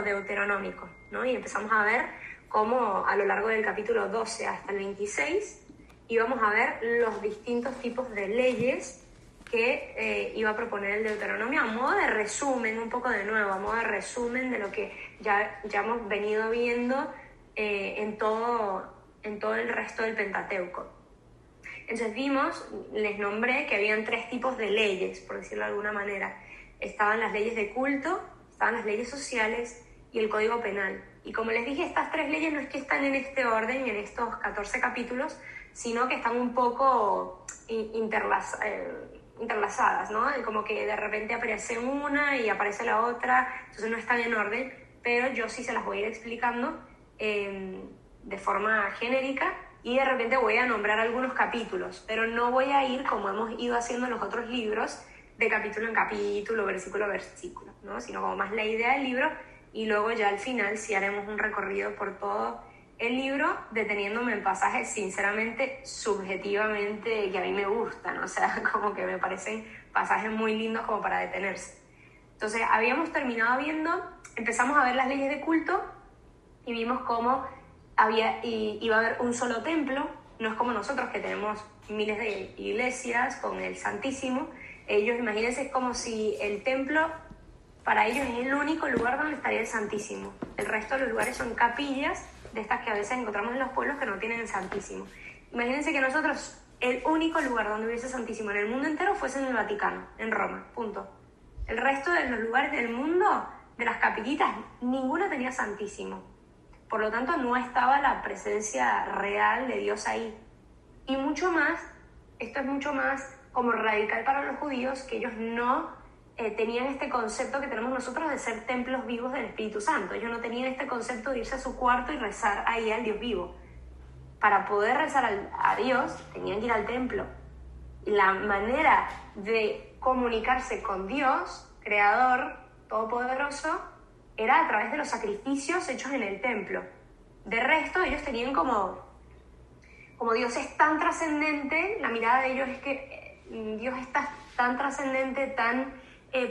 deuteronómico, ¿no? Y empezamos a ver cómo a lo largo del capítulo 12 hasta el 26 íbamos a ver los distintos tipos de leyes que iba a proponer el Deuteronomio a modo de resumen, un poco de nuevo, a modo de resumen de lo que ya hemos venido viendo en todo el resto del Pentateuco. Entonces les nombré que habían 3 tipos de leyes, por decirlo de alguna manera. Estaban las leyes de culto, estaban las leyes sociales y el Código Penal. Y como les dije, estas 3 leyes no es que están en este orden, en estos 14 capítulos, sino que están un poco interlazadas, ¿no? Como que de repente aparece una y aparece la otra, entonces no están en orden, pero yo sí se las voy a ir explicando de forma genérica y de repente voy a nombrar algunos capítulos, pero no voy a ir como hemos ido haciendo en los otros libros, de capítulo en capítulo, versículo a versículo, ¿no? Sino como más la idea del libro y luego ya al final sí haremos un recorrido por todo el libro, deteniéndome en pasajes sinceramente, subjetivamente, que a mí me gustan, o sea, como que me parecen pasajes muy lindos como para detenerse. Entonces, habíamos terminado empezamos a ver las leyes de culto y vimos cómo iba a haber un solo templo, no es como nosotros que tenemos miles de iglesias con el Santísimo. Ellos, imagínense, es como si el templo para ellos es el único lugar donde estaría el Santísimo. El resto de los lugares son capillas de estas que a veces encontramos en los pueblos que no tienen el Santísimo. Imagínense que nosotros, el único lugar donde hubiese Santísimo en el mundo entero fuese en el Vaticano, en Roma, punto. El resto de los lugares del mundo, de las capillitas, ninguna tenía Santísimo. Por lo tanto, no estaba la presencia real de Dios ahí. Y mucho más, esto es mucho más como radical para los judíos, que ellos no tenían este concepto que tenemos nosotros de ser templos vivos del Espíritu Santo. Ellos no tenían este concepto de irse a su cuarto y rezar ahí al Dios vivo. Para poder rezar a Dios, tenían que ir al templo. Y la manera de comunicarse con Dios, Creador, Todopoderoso, era a través de los sacrificios hechos en el templo. De resto, ellos tenían como Dios es tan trascendente, la mirada de ellos es que Dios está tan trascendente, tan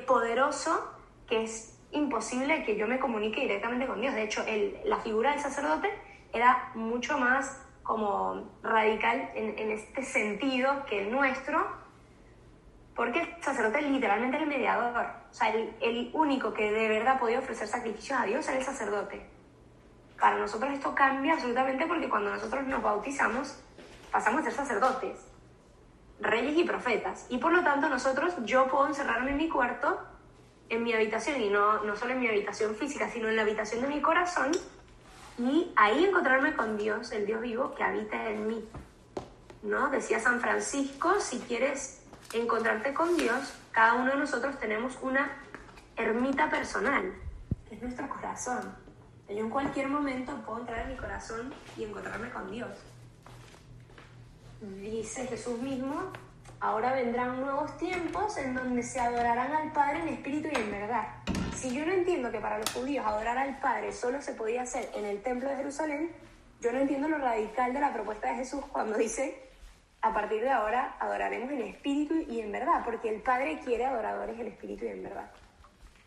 poderoso, que es imposible que yo me comunique directamente con Dios. De hecho, la figura del sacerdote era mucho más como radical en este sentido que el nuestro, porque el sacerdote literalmente era el mediador. O sea, el único que de verdad podía ofrecer sacrificios a Dios era el sacerdote. Para nosotros esto cambia absolutamente, porque cuando nosotros nos bautizamos pasamos a ser sacerdotes, reyes y profetas, y por lo tanto yo puedo encerrarme en mi cuarto, en mi habitación, y no solo en mi habitación física, sino en la habitación de mi corazón, y ahí encontrarme con Dios, el Dios vivo que habita en mí, ¿no? Decía San Francisco, si quieres encontrarte con Dios, cada uno de nosotros tenemos una ermita personal, que es nuestro corazón. Yo en cualquier momento puedo entrar en mi corazón y encontrarme con Dios. Dice Jesús mismo, ahora vendrán nuevos tiempos en donde se adorarán al Padre en espíritu y en verdad. Si yo no entiendo que para los judíos adorar al Padre solo se podía hacer en el templo de Jerusalén, yo no entiendo lo radical de la propuesta de Jesús cuando dice, a partir de ahora adoraremos en espíritu y en verdad, porque el Padre quiere adoradores en espíritu y en verdad,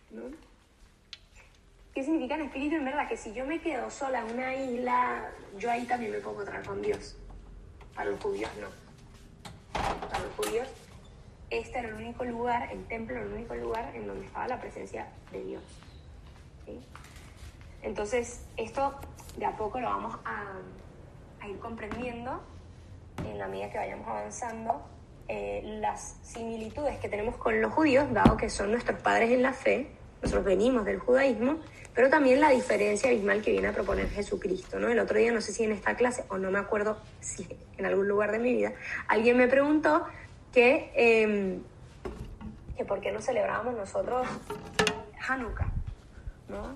¿no? ¿Qué significa en espíritu y en verdad? Que si yo me quedo sola en una isla, yo ahí también me puedo encontrar con Dios. Para los judíos no. Para los judíos este era el único lugar, el templo era el único lugar en donde estaba la presencia de Dios, ¿sí? Entonces esto de a poco lo vamos a ir comprendiendo en la medida que vayamos avanzando, las similitudes que tenemos con los judíos, dado que son nuestros padres en la fe. Nosotros venimos del judaísmo, pero también la diferencia abismal que viene a proponer Jesucristo, ¿no? El otro día, no sé si en esta clase, o no me acuerdo si en algún lugar de mi vida, alguien me preguntó que por qué no celebrábamos nosotros Hanukkah, ¿no?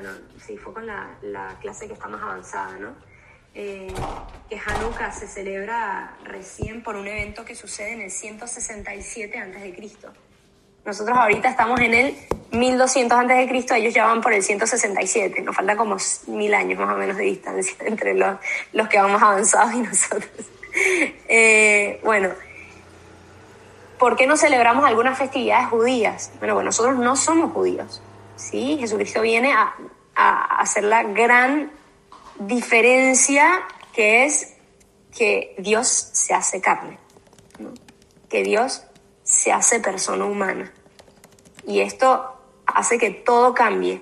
No, sí, fue con la clase que está más avanzada, ¿no? Que Hanukkah se celebra recién por un evento que sucede en el 167 a.C. Nosotros ahorita estamos en el 1200 a.C., ellos ya van por el 167. Nos falta como 1000 años más o menos de distancia entre los que vamos avanzados y nosotros. Bueno, ¿por qué no celebramos algunas festividades judías? Bueno, pues nosotros no somos judíos. ¿sí? Jesucristo viene a hacer la gran diferencia, que es que Dios se hace carne, ¿no? Que Dios se hace persona humana. Y esto hace que todo cambie,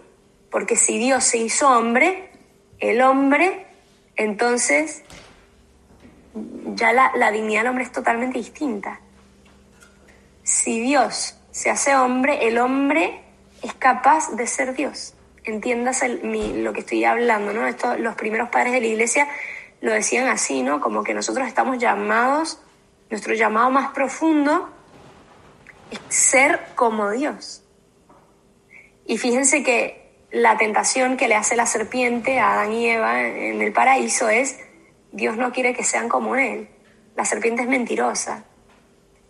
porque si Dios se hizo hombre, el hombre, entonces ya la dignidad del hombre es totalmente distinta. Si Dios se hace hombre, el hombre es capaz de ser Dios. Entiéndase lo que estoy hablando, ¿no? Esto, los primeros padres de la iglesia lo decían así, ¿no? Como que nosotros estamos llamados, nuestro llamado más profundo es ser como Dios. Y fíjense que la tentación que le hace la serpiente a Adán y Eva en el paraíso es: Dios no quiere que sean como Él. La serpiente es mentirosa.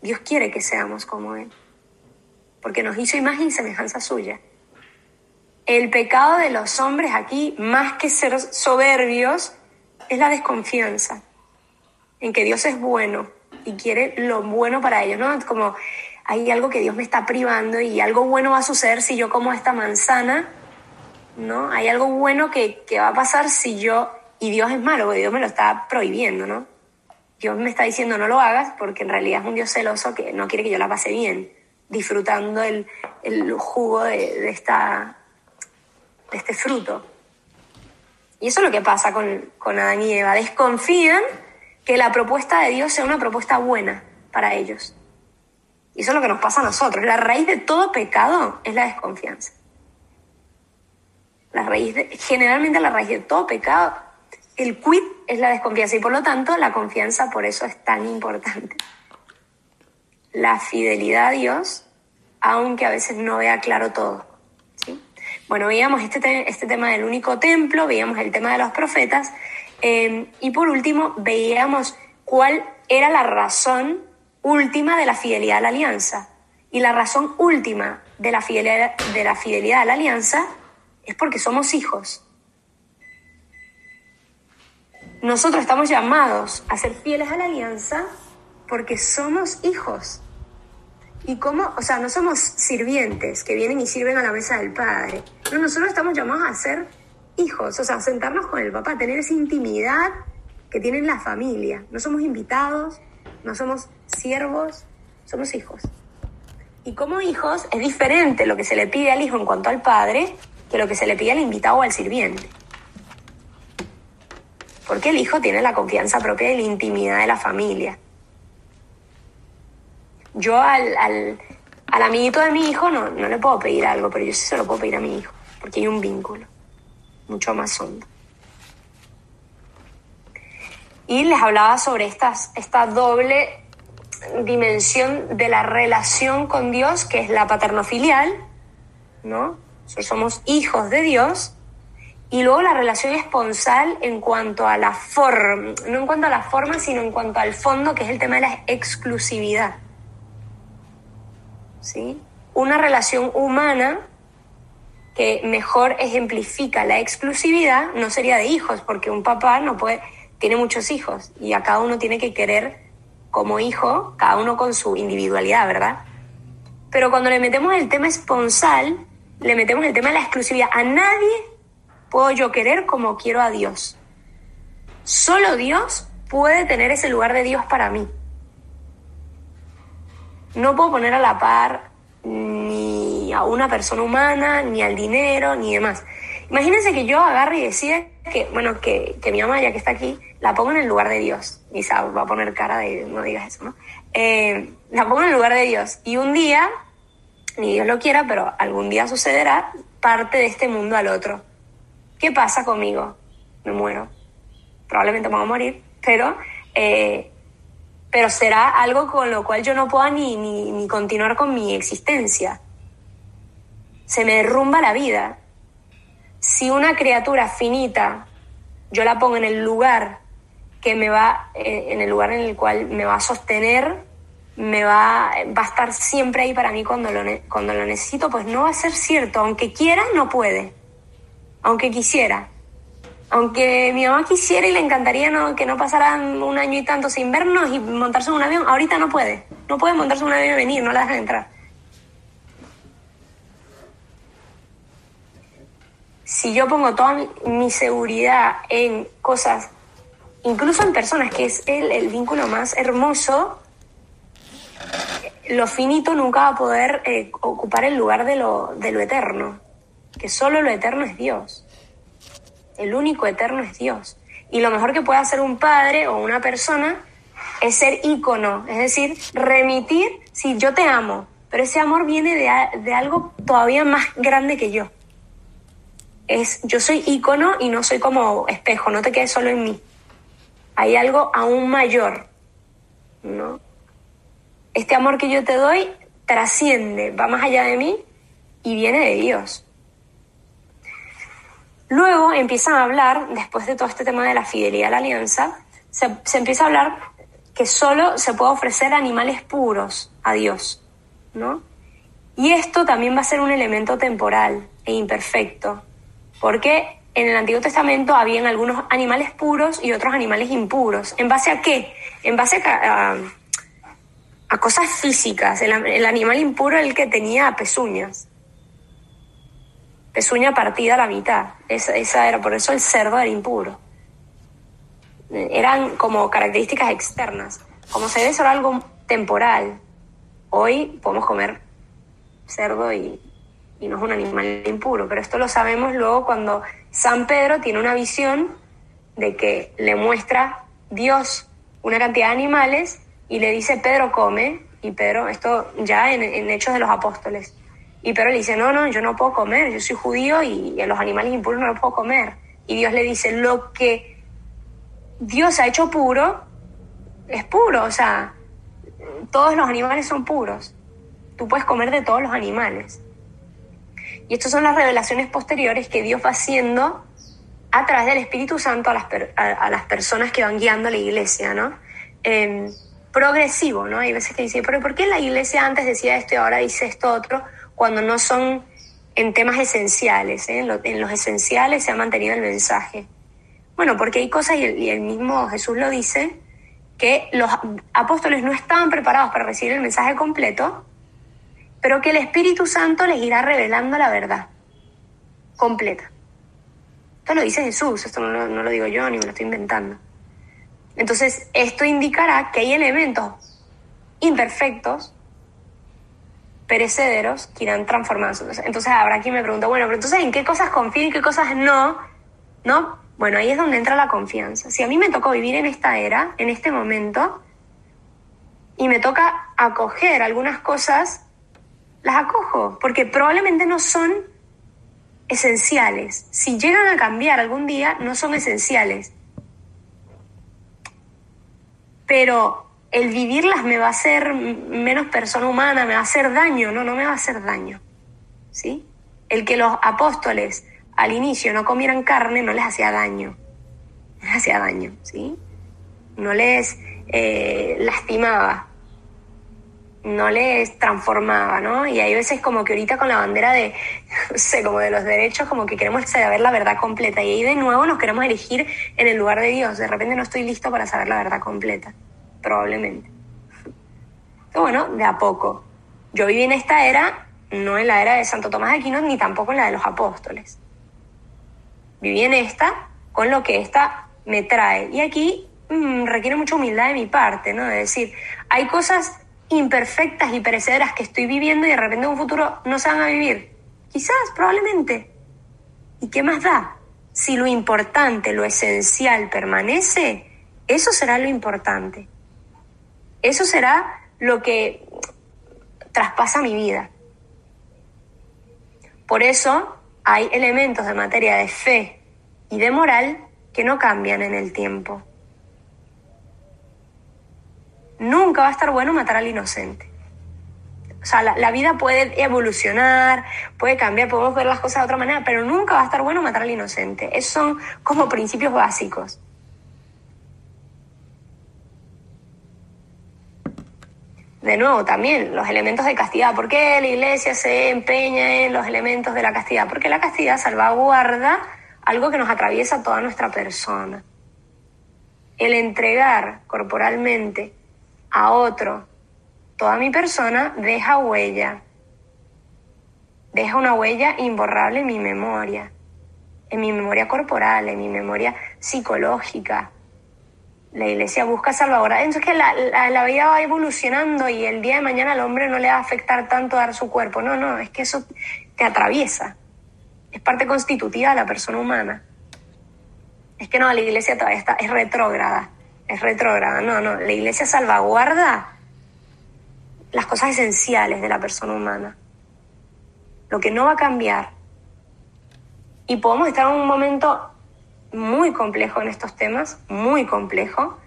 Dios quiere que seamos como Él, porque nos hizo imagen y semejanza suya. El pecado de los hombres aquí, más que ser soberbios, es la desconfianza en que Dios es bueno y quiere lo bueno para ellos, ¿no? Como hay algo que Dios me está privando y algo bueno va a suceder si yo como esta manzana, ¿no? Hay algo bueno que va a pasar si yo... Y Dios es malo, porque Dios me lo está prohibiendo, ¿no? Dios me está diciendo no lo hagas, porque en realidad es un Dios celoso que no quiere que yo la pase bien, disfrutando el jugo de este fruto. Y eso es lo que pasa con Adán y Eva. Desconfían que la propuesta de Dios sea una propuesta buena para ellos. Y eso es lo que nos pasa a nosotros. La raíz de todo pecado es la desconfianza. Generalmente la raíz de todo pecado, el quid es la desconfianza. Y por lo tanto, la confianza por eso es tan importante. La fidelidad a Dios, aunque a veces no vea claro todo, ¿sí? Bueno, veíamos este tema del único templo, veíamos el tema de los profetas, y por último veíamos cuál era la razón última de la fidelidad a la alianza. Y la razón última de la fidelidad a la alianza es porque somos hijos. Nosotros estamos llamados a ser fieles a la alianza porque somos hijos. ¿Y cómo? O sea, no somos sirvientes que vienen y sirven a la mesa del Padre. No, nosotros estamos llamados a ser hijos, o sea, a sentarnos con el papá, tener esa intimidad que tienen la familia. No somos invitados, no somos siervos, somos hijos. Y como hijos es diferente lo que se le pide al hijo en cuanto al padre que lo que se le pide al invitado o al sirviente. Porque el hijo tiene la confianza propia y la intimidad de la familia. Yo al amiguito de mi hijo no le puedo pedir algo, pero yo sí se lo puedo pedir a mi hijo, porque hay un vínculo mucho más hondo. Y les hablaba sobre esta doble dimensión de la relación con Dios, que es la paterno-filial, ¿no? Somos hijos de Dios. Y luego la relación esponsal en cuanto a la forma, no en cuanto a la forma, sino en cuanto al fondo, que es el tema de la exclusividad. ¿Sí? Una relación humana que mejor ejemplifica la exclusividad no sería de hijos, porque un papá tiene muchos hijos y a cada uno tiene que querer como hijo, cada uno con su individualidad, ¿verdad? Pero cuando le metemos el tema esponsal, le metemos el tema de la exclusividad. A nadie puedo yo querer como quiero a Dios. Solo Dios puede tener ese lugar de Dios para mí. No puedo poner a la par ni a una persona humana, ni al dinero, ni demás. Imagínense que yo agarre y decida que mi mamá, ya que está aquí, la pongo en el lugar de Dios. Y va a poner cara de, no digas eso, ¿no? La pongo en el lugar de Dios. Y un día, ni Dios lo quiera, pero algún día sucederá, parte de este mundo al otro. ¿Qué pasa conmigo? Me muero. Probablemente me voy a morir, pero será algo con lo cual yo no pueda ni continuar con mi existencia. Se me derrumba la vida. Si una criatura finita, yo la pongo en el lugar en el lugar en el cual me va a sostener, va a estar siempre ahí para mí cuando lo necesito, pues no va a ser cierto. Aunque quiera, no puede. Aunque quisiera. Aunque mi mamá quisiera y le encantaría que no pasaran un año y tanto sin vernos y montarse en un avión, ahorita no puede. No puede montarse en un avión y venir, no la dejan entrar. si yo pongo toda mi seguridad en cosas, incluso en personas, que es el vínculo más hermoso, lo finito nunca va a poder ocupar el lugar de lo eterno, que solo lo eterno es Dios. El único eterno es Dios. Y lo mejor que puede hacer un padre o una persona es ser ícono, es decir, remitir, sí, yo te amo, pero ese amor viene de algo todavía más grande que yo. Yo soy ícono y no soy como espejo, no te quedes solo en mí. Hay algo aún mayor, ¿no? Este amor que yo te doy trasciende, va más allá de mí y viene de Dios. Luego empiezan a hablar, después de todo este tema de la fidelidad a la alianza, se empieza a hablar que solo se puede ofrecer animales puros a Dios, ¿no? Y esto también va a ser un elemento temporal e imperfecto, porque en el Antiguo Testamento habían algunos animales puros y otros animales impuros. ¿En base a qué? En base a cosas físicas. El animal impuro era el que tenía pezuñas. Pezuña partida a la mitad. Esa era, por eso el cerdo era impuro. Eran como características externas. Como se ve, eso era algo temporal. Hoy podemos comer cerdo y no es un animal impuro, pero esto lo sabemos luego cuando San Pedro tiene una visión de que le muestra Dios una cantidad de animales y le dice, Pedro, come, y Pedro, esto ya en Hechos de los Apóstoles, y Pedro le dice, no, yo no puedo comer, yo soy judío y a los animales impuros no los puedo comer, y Dios le dice, lo que Dios ha hecho puro es puro, o sea, todos los animales son puros, tú puedes comer de todos los animales. Y estas son las revelaciones posteriores que Dios va haciendo a través del Espíritu Santo a las personas que van guiando a la iglesia, ¿no? Progresivo, ¿no? Hay veces que dicen, pero ¿por qué la iglesia antes decía esto y ahora dice esto otro? Cuando no son en temas esenciales, ¿eh? En los esenciales se ha mantenido el mensaje. Bueno, porque hay cosas, y el mismo Jesús lo dice, que los apóstoles no estaban preparados para recibir el mensaje completo, pero que el Espíritu Santo les irá revelando la verdad completa. Esto lo dice Jesús, esto no lo digo yo ni me lo estoy inventando. Entonces, esto indicará que hay elementos imperfectos, perecederos, que irán transformándose. Entonces, habrá quien me pregunta, bueno, pero entonces, ¿en qué cosas confío y en qué cosas no? ¿No? Bueno, ahí es donde entra la confianza. Si a mí me tocó vivir en esta era, en este momento, y me toca acoger algunas cosas, las acojo, porque probablemente no son esenciales. Si llegan a cambiar algún día, no son esenciales. Pero el vivirlas me va a hacer menos persona humana, me va a hacer daño. No me va a hacer daño, ¿sí? El que los apóstoles al inicio no comieran carne no les hacía daño. Les hacía daño, ¿sí? No les lastimaba. No les transformaba, ¿no? Y hay veces como que ahorita con la bandera de, no sé, como de los derechos, como que queremos saber la verdad completa. Y ahí de nuevo nos queremos erigir en el lugar de Dios. De repente no estoy listo para saber la verdad completa, probablemente. Pero bueno, de a poco. Yo viví en esta era, no en la era de Santo Tomás de Aquino, ni tampoco en la de los apóstoles. Viví en esta, con lo que esta me trae. Y aquí requiere mucha humildad de mi parte, ¿no? De decir, hay cosas imperfectas y perecederas que estoy viviendo y de repente en un futuro no se van a vivir. Quizás, probablemente. ¿Y qué más da? Si lo importante, lo esencial permanece, eso será lo importante. Eso será lo que traspasa mi vida. Por eso hay elementos de materia de fe y de moral que no cambian en el tiempo. Nunca va a estar bueno matar al inocente. O sea, la vida puede evolucionar, puede cambiar, podemos ver las cosas de otra manera, pero nunca va a estar bueno matar al inocente. Esos son como principios básicos. De nuevo, también los elementos de castidad. ¿Por qué la iglesia se empeña en los elementos de la castidad? Porque la castidad salvaguarda algo que nos atraviesa toda nuestra persona. El entregar corporalmente a otro toda mi persona deja huella. Deja una huella imborrable en mi memoria. en mi memoria corporal, en mi memoria psicológica. La iglesia busca salvaguardar. Entonces que la vida va evolucionando y el día de mañana al hombre no le va a afectar tanto dar su cuerpo. No, es que eso te atraviesa. Es parte constitutiva de la persona humana. Es que no, la iglesia todavía es retrógrada. No, la iglesia salvaguarda las cosas esenciales de la persona humana. Lo que no va a cambiar. Y podemos estar en un momento muy complejo en estos temas, muy complejo,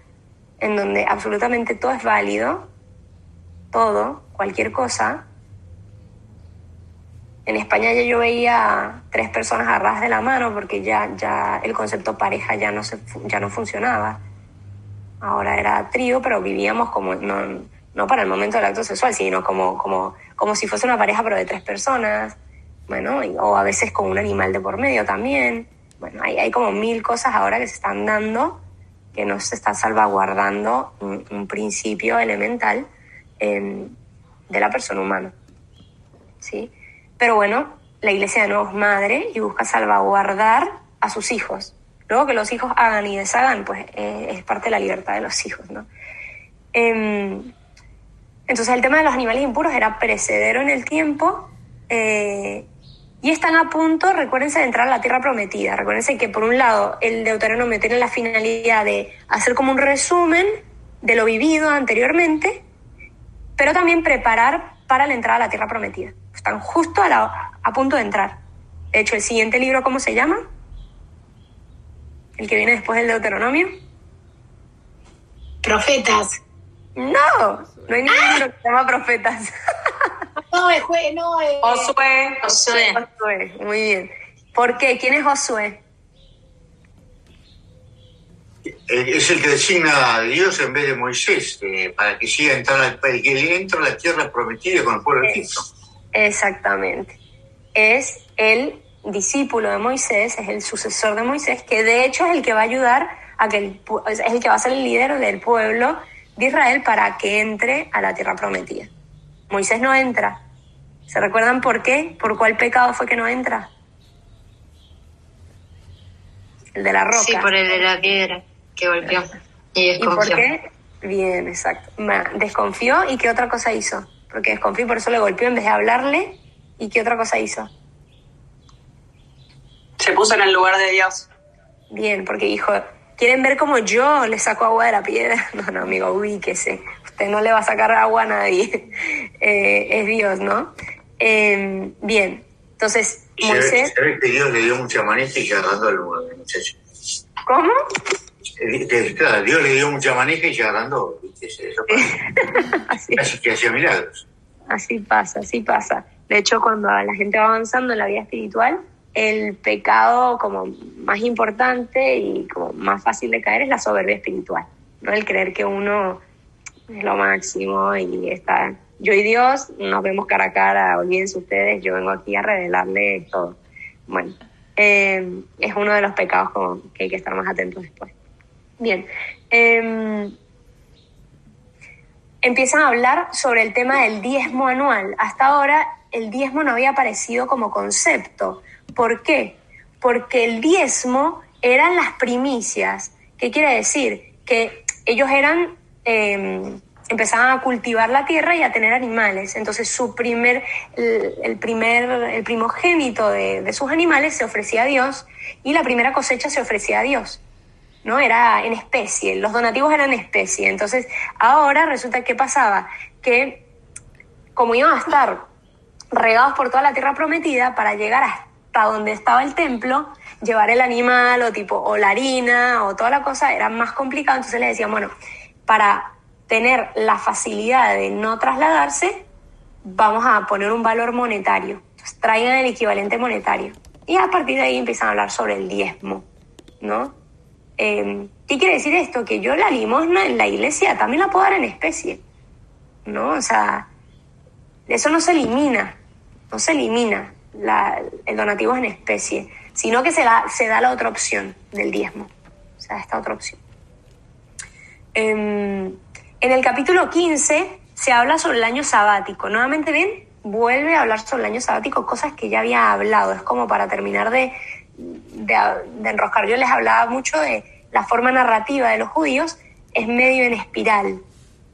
en donde absolutamente todo es válido, todo, cualquier cosa. En España ya yo veía 3 personas agarradas de la mano porque ya el concepto pareja ya no funcionaba. Ahora era trío, pero vivíamos como, no para el momento del acto sexual, sino como si fuese una pareja, pero de 3 personas. Bueno, o a veces con un animal de por medio también. Bueno, hay como 1000 cosas ahora que se están dando, que no se está salvaguardando un principio elemental de la persona humana, ¿sí? Pero bueno, la iglesia de nuevo es madre y busca salvaguardar a sus hijos. Luego que los hijos hagan y deshagan, pues es parte de la libertad de los hijos, ¿no? Entonces el tema de los animales impuros era perecedero en el tiempo, y están a punto, recuérdense, de entrar a la tierra prometida. Recuérdense que por un lado el Deuteronomio tiene la finalidad de hacer como un resumen de lo vivido anteriormente, pero también preparar para la entrada a la tierra prometida. Están justo a punto de entrar. De hecho, el siguiente libro, ¿cómo se llama? El que viene después del Deuteronomio. Profetas. No hay ningún libro que se llama Profetas. Josué, muy bien. ¿Por qué? ¿Quién es Josué? Es el que designa a Dios en vez de Moisés, para que siga que entre a la tierra prometida con el pueblo de Egipto. Exactamente. Es el discípulo de Moisés, es el sucesor de Moisés, que de hecho es el que va a ayudar es el que va a ser el líder del pueblo de Israel para que entre a la tierra prometida. Moisés no entra. ¿Se recuerdan por qué? ¿Por cuál pecado fue que no entra? El de la roca. Sí, por el de la piedra que golpeó y desconfió. ¿Y por qué? Bien, exacto. Desconfió, ¿y qué otra cosa hizo? Porque desconfió y por eso le golpeó en vez de hablarle. ¿Y qué otra cosa hizo? Se puso en el lugar de Dios. Bien, porque dijo, ¿quieren ver cómo yo le saco agua de la piedra? No, amigo, ubíquese. Usted no le va a sacar agua a nadie. Es Dios, ¿no? Bien, entonces Moisés... Se ve que Dios le dio mucha manija y se agarró al muchacho. ¿Cómo? Claro, Dios le dio mucha manija y se agarró. Así que hacía milagros. Así pasa. De hecho, cuando la gente va avanzando en la vida espiritual, el pecado como más importante y como más fácil de caer es la soberbia espiritual, ¿no? El creer que uno es lo máximo y está... Yo y Dios nos vemos cara a cara, olvídense ustedes, yo vengo aquí a revelarles todo. Bueno, es uno de los pecados como que hay que estar más atentos después. Bien, empiezan a hablar sobre el tema del diezmo anual. Hasta ahora el diezmo no había aparecido como concepto. ¿Por qué? Porque el diezmo eran las primicias. ¿Qué quiere decir? Que ellos empezaban a cultivar la tierra y a tener animales. Entonces el primogénito de sus animales se ofrecía a Dios y la primera cosecha se ofrecía a Dios, ¿no? Era en especie, los donativos eran en especie. Entonces ahora resulta que pasaba que como iban a estar regados por toda la tierra prometida, para llegar hasta donde estaba el templo, llevar el animal o la harina o toda la cosa era más complicado. Entonces le decían, bueno, para tener la facilidad de no trasladarse, vamos a poner un valor monetario. Entonces traigan el equivalente monetario. Y a partir de ahí empiezan a hablar sobre el diezmo, ¿no? ¿Qué quiere decir esto? Que yo la limosna en la iglesia también la puedo dar en especie, ¿no? O sea, eso no se elimina, el donativo es en especie, sino que se da la otra opción del diezmo, o sea, esta otra opción. En el capítulo 15 se habla sobre el año sabático. Nuevamente, ven, vuelve a hablar sobre el año sabático, cosas que ya había hablado. Es como para terminar de de enroscar. Yo les hablaba mucho de la forma narrativa de los judíos, es medio en espiral,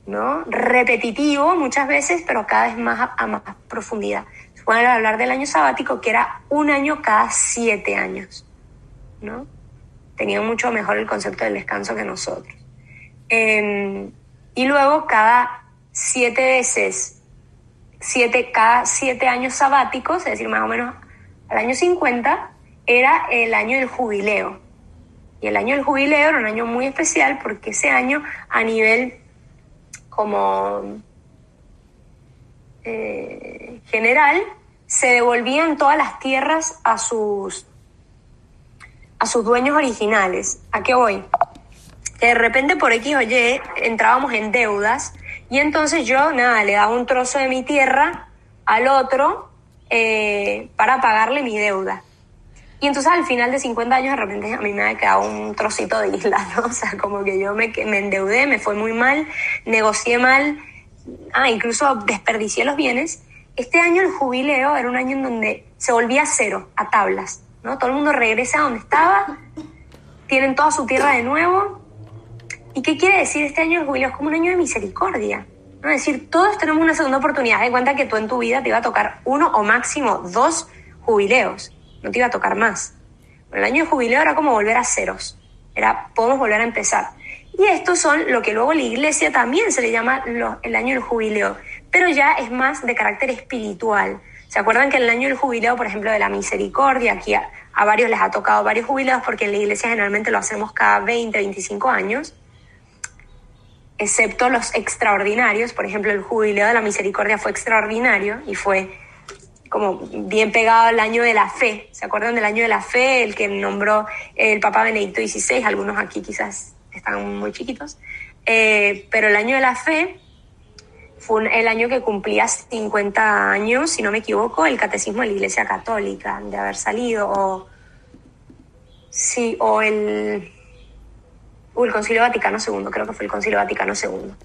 ¿no? Repetitivo muchas veces, pero cada vez más a más profundidad. Se puede hablar del año sabático, que era un año cada 7 años, ¿no? Tenían mucho mejor el concepto del descanso que nosotros. Y luego cada 7 veces, cada 7 años sabáticos, es decir, más o menos al año 50, era el año del jubileo. Y el año del jubileo era un año muy especial porque ese año, a nivel como general, se devolvían todas las tierras a sus dueños originales. ¿A qué voy? Que de repente por X o Y entrábamos en deudas y entonces yo, le daba un trozo de mi tierra al otro para pagarle mi deuda. Y entonces al final de 50 años de repente a mí me había quedado un trocito de isla, ¿no? O sea, como que yo me endeudé, me fue muy mal, negocié mal, incluso desperdicié los bienes. Este año el jubileo era un año en donde se volvía cero, a tablas, ¿no? Todo el mundo regresa a donde estaba, tienen toda su tierra de nuevo. ¿Y qué quiere decir este año el jubileo? Es como un año de misericordia, ¿no? Es decir, todos tenemos una segunda oportunidad. De cuenta que tú en tu vida te iba a tocar 1 o máximo 2 jubileos. No te iba a tocar más. Bueno, el año de jubileo era como volver a ceros. Podemos volver a empezar. Y estos son lo que luego la iglesia también se le llama el año del jubileo. Pero ya es más de carácter espiritual. ¿Se acuerdan que en el año del jubileo, por ejemplo, de la misericordia, aquí a varios les ha tocado varios jubileos porque en la iglesia generalmente lo hacemos cada 20, 25 años? Excepto los extraordinarios. Por ejemplo, el jubileo de la misericordia fue extraordinario y fue como bien pegado al año de la fe. ¿Se acuerdan del año de la fe? El que nombró el Papa Benedicto XVI. Algunos aquí quizás están muy chiquitos. Pero el año de la fe fue el año que cumplía 50 años, si no me equivoco, el catecismo de la Iglesia Católica, de haber salido, o el Concilio Vaticano II, creo que fue el Concilio Vaticano II.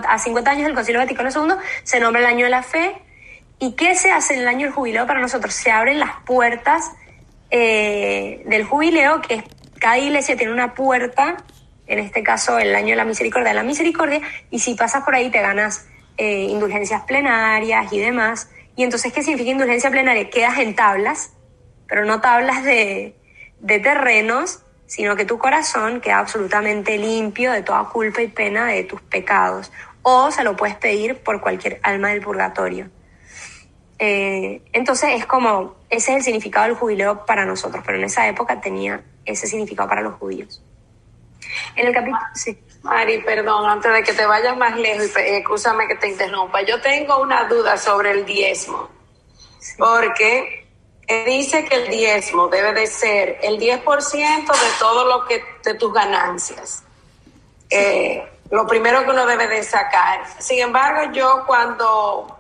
A 50 años del Concilio Vaticano II se nombra el año de la fe. ¿Y qué se hace en el año del jubileo para nosotros? Se abren las puertas del jubileo, que cada iglesia tiene una puerta, en este caso el año de la misericordia, y si pasas por ahí te ganas indulgencias plenarias y demás. Y entonces, ¿qué significa indulgencia plenaria? Quedas en tablas, pero no tablas de terrenos, sino que tu corazón queda absolutamente limpio de toda culpa y pena de tus pecados. O se lo puedes pedir por cualquier alma del purgatorio. Entonces es como, ese es el significado del jubileo para nosotros, pero en esa época tenía ese significado para los judíos. En el capítulo... Sí. Mari, perdón, antes de que te vayas más lejos, escúchame que te interrumpa. Yo tengo una duda sobre el diezmo, sí. Porque dice que el diezmo debe de ser el 10% de todo lo que de tus ganancias. Sí. Lo primero que uno debe de sacar. Sin embargo, yo cuando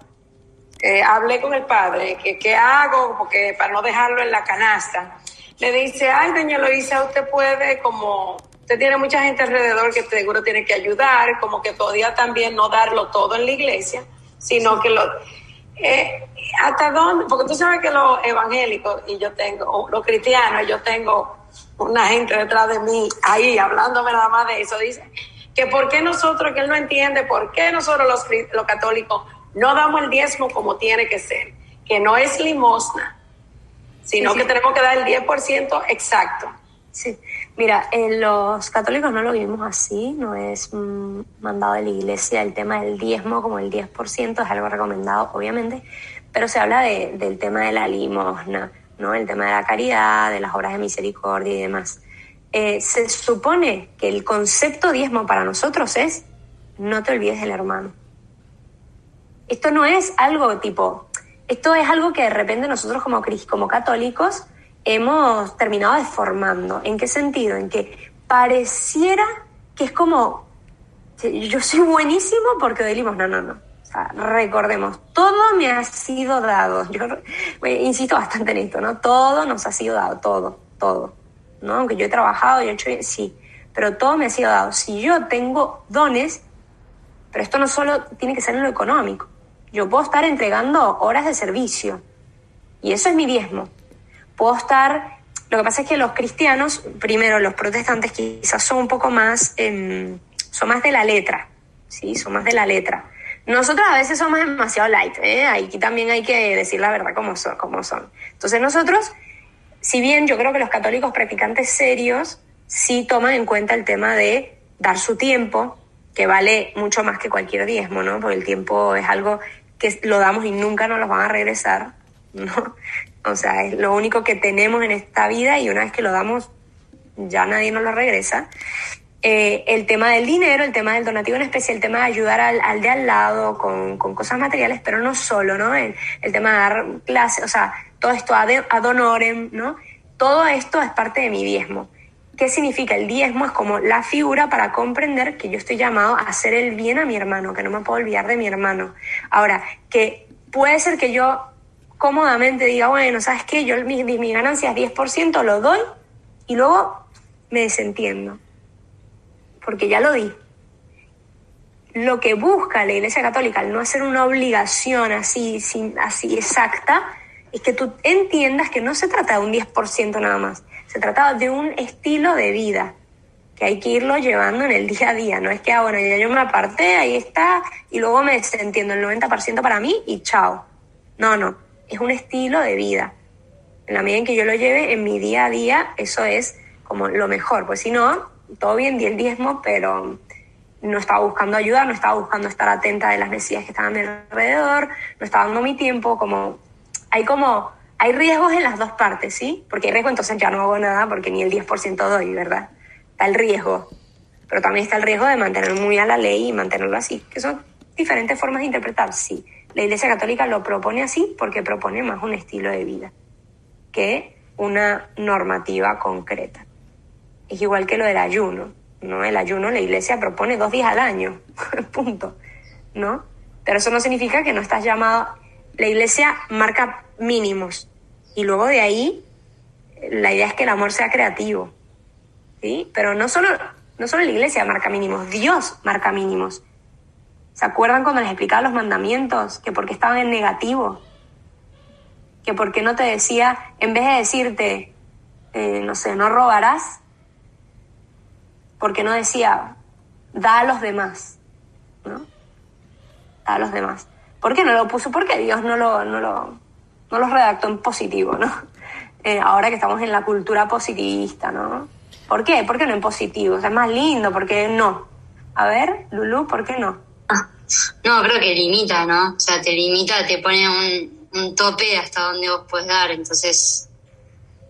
hablé con el padre, ¿qué hago? Porque para no dejarlo en la canasta, le dice, doña Eloísa, usted puede, como usted tiene mucha gente alrededor que seguro tiene que ayudar, como que podía también no darlo todo en la iglesia, sino que ¿hasta dónde? Porque tú sabes que los evangélicos, y los cristianos, yo tengo una gente detrás de mí, ahí, hablándome nada más de eso, dice, que por qué nosotros, que él no entiende, por qué nosotros los católicos no damos el diezmo como tiene que ser, que no es limosna, sino que tenemos que dar el 10% exacto. Sí, mira, los católicos no lo vivimos así, no es mandado de la iglesia el tema del diezmo como el 10%, es algo recomendado, obviamente, pero se habla del tema de la limosna, ¿no? El tema de la caridad, de las obras de misericordia y demás. Se supone que el concepto diezmo para nosotros es no te olvides del hermano. Esto no es algo esto es algo que de repente nosotros como católicos hemos terminado deformando. ¿En qué sentido? En que pareciera que es como, yo soy buenísimo porque doy limosna. No. O sea, recordemos, todo me ha sido dado. Yo insisto bastante en esto, ¿no? Todo nos ha sido dado, todo. ¿No? Aunque yo he trabajado, yo he hecho, sí, pero todo me ha sido dado. Si yo tengo dones, pero esto no solo tiene que ser en lo económico. Yo puedo estar entregando horas de servicio y eso es mi diezmo. Puedo estar Lo que pasa es que los cristianos, primero los protestantes quizás son un poco más, son más de la letra, ¿sí? Son más de la letra. Nosotros a veces somos demasiado light, aquí también hay que decir la verdad como son. Entonces nosotros, si bien yo creo que los católicos practicantes serios sí toman en cuenta el tema de dar su tiempo, que vale mucho más que cualquier diezmo, ¿no? Porque el tiempo es algo que lo damos y nunca nos lo van a regresar, ¿no? O sea, es lo único que tenemos en esta vida y una vez que lo damos ya nadie nos lo regresa. El tema del dinero, el tema del donativo en especial, el tema de ayudar al de al lado con cosas materiales, pero no solo, ¿no? El tema de dar clases, o sea, todo esto ad honorem, ¿no? Todo esto es parte de mi diezmo. ¿Qué significa? El diezmo es como la figura para comprender que yo estoy llamado a hacer el bien a mi hermano, que no me puedo olvidar de mi hermano. Ahora, que puede ser que yo cómodamente diga, bueno, ¿sabes qué? Yo mi ganancia es 10%, lo doy y luego me desentiendo. Porque ya lo di. Lo que busca la Iglesia Católica al no hacer una obligación así exacta es que tú entiendas que no se trata de un 10% nada más. Se trata de un estilo de vida que hay que irlo llevando en el día a día. No es que, bueno, ya yo me aparté, ahí está, y luego me desentiendo el 90% para mí y chao. No. Es un estilo de vida. En la medida en que yo lo lleve en mi día a día, eso es como lo mejor. Pues si no, todo bien, di el diezmo, pero no estaba buscando ayuda, no estaba buscando estar atenta de las necesidades que estaban a mi alrededor, no estaba dando mi tiempo, hay riesgos en las dos partes, ¿sí? Porque hay riesgo, entonces ya no hago nada porque ni el 10% doy, ¿verdad? Está el riesgo, pero también está el riesgo de mantener muy a la ley y mantenerlo así, que son diferentes formas de interpretar, sí. La Iglesia Católica lo propone así porque propone más un estilo de vida que una normativa concreta. Es igual que lo del ayuno, ¿no? El ayuno, la Iglesia propone 2 días al año, punto, ¿no? Pero eso no significa que no estás llamado. La Iglesia marca mínimos y luego de ahí la idea es que el amor sea creativo, ¿sí? Pero no solo la Iglesia marca mínimos, Dios marca mínimos. ¿Se acuerdan cuando les explicaba los mandamientos? Que porque estaban en negativo, que porque no te decía, en vez de decirte, no robarás, porque no decía, da a los demás, ¿no? Da a los demás. ¿Por qué no lo puso? Porque Dios no lo redactó en positivo, ¿no? Ahora que estamos en la cultura positivista, ¿no? ¿Por qué? ¿Por qué no en positivo? O sea, es más lindo, ¿por qué no? A ver, Lulú, ¿por qué no? No, creo que limita, ¿no? O sea, te limita, te pone un tope hasta donde vos puedes dar, entonces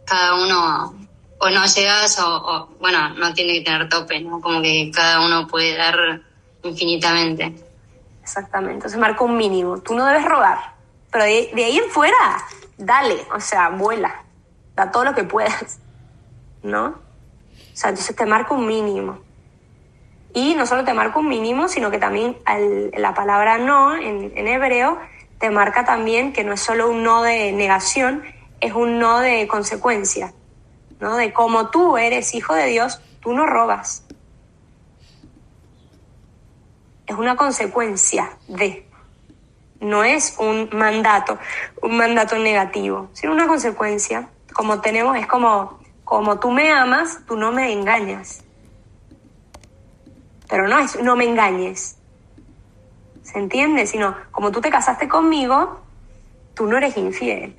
cada uno o no llegas o bueno, no tiene que tener tope, ¿no? Como que cada uno puede dar infinitamente. Exactamente, entonces marca un mínimo. Tú no debes robar, pero de ahí en fuera, dale, o sea, vuela, da todo lo que puedas, ¿no? O sea, entonces te marca un mínimo. Y no solo te marca un mínimo, sino que también la palabra no, en hebreo, te marca también que no es solo un no de negación, es un no de consecuencia, ¿no? De como tú eres hijo de Dios, tú no robas. Es una consecuencia de, no es un mandato negativo, sino una consecuencia. Como tenemos, es como tú me amas, tú no me engañas. Pero no es no me engañes, ¿se entiende? Sino, como tú te casaste conmigo, tú no eres infiel.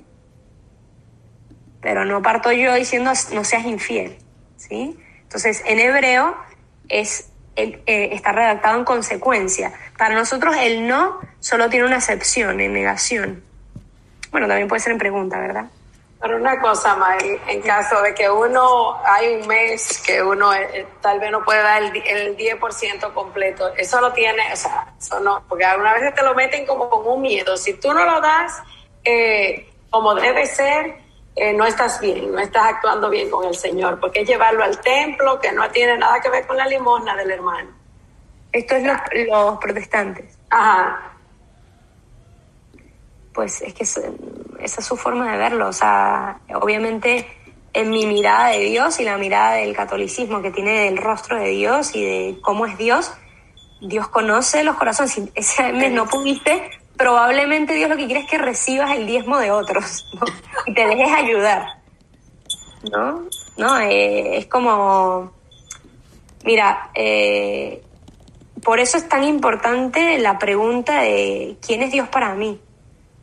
Pero no parto yo diciendo no seas infiel, ¿sí? Entonces, en hebreo está redactado en consecuencia. Para nosotros el no solo tiene una acepción, en negación. Bueno, también puede ser en pregunta, ¿verdad? Pero una cosa, May, en caso de que hay un mes que uno tal vez no puede dar el 10% completo, eso no tiene, o sea, eso no, porque algunas veces te lo meten como con un miedo. Si tú no lo das como debe ser, no estás bien, no estás actuando bien con el Señor, porque es llevarlo al templo, que no tiene nada que ver con la limosna del hermano. Esto es los protestantes. Ajá. Pues es que esa es su forma de verlo. O sea, obviamente en mi mirada de Dios y la mirada del catolicismo que tiene del rostro de Dios y de cómo es Dios, Dios conoce los corazones. Si ese mes no pudiste, probablemente Dios lo que quiere es que recibas el diezmo de otros, ¿no? Y te dejes ayudar. ¿no? ¿No? Es como, mira, por eso es tan importante la pregunta de ¿quién es Dios para mí?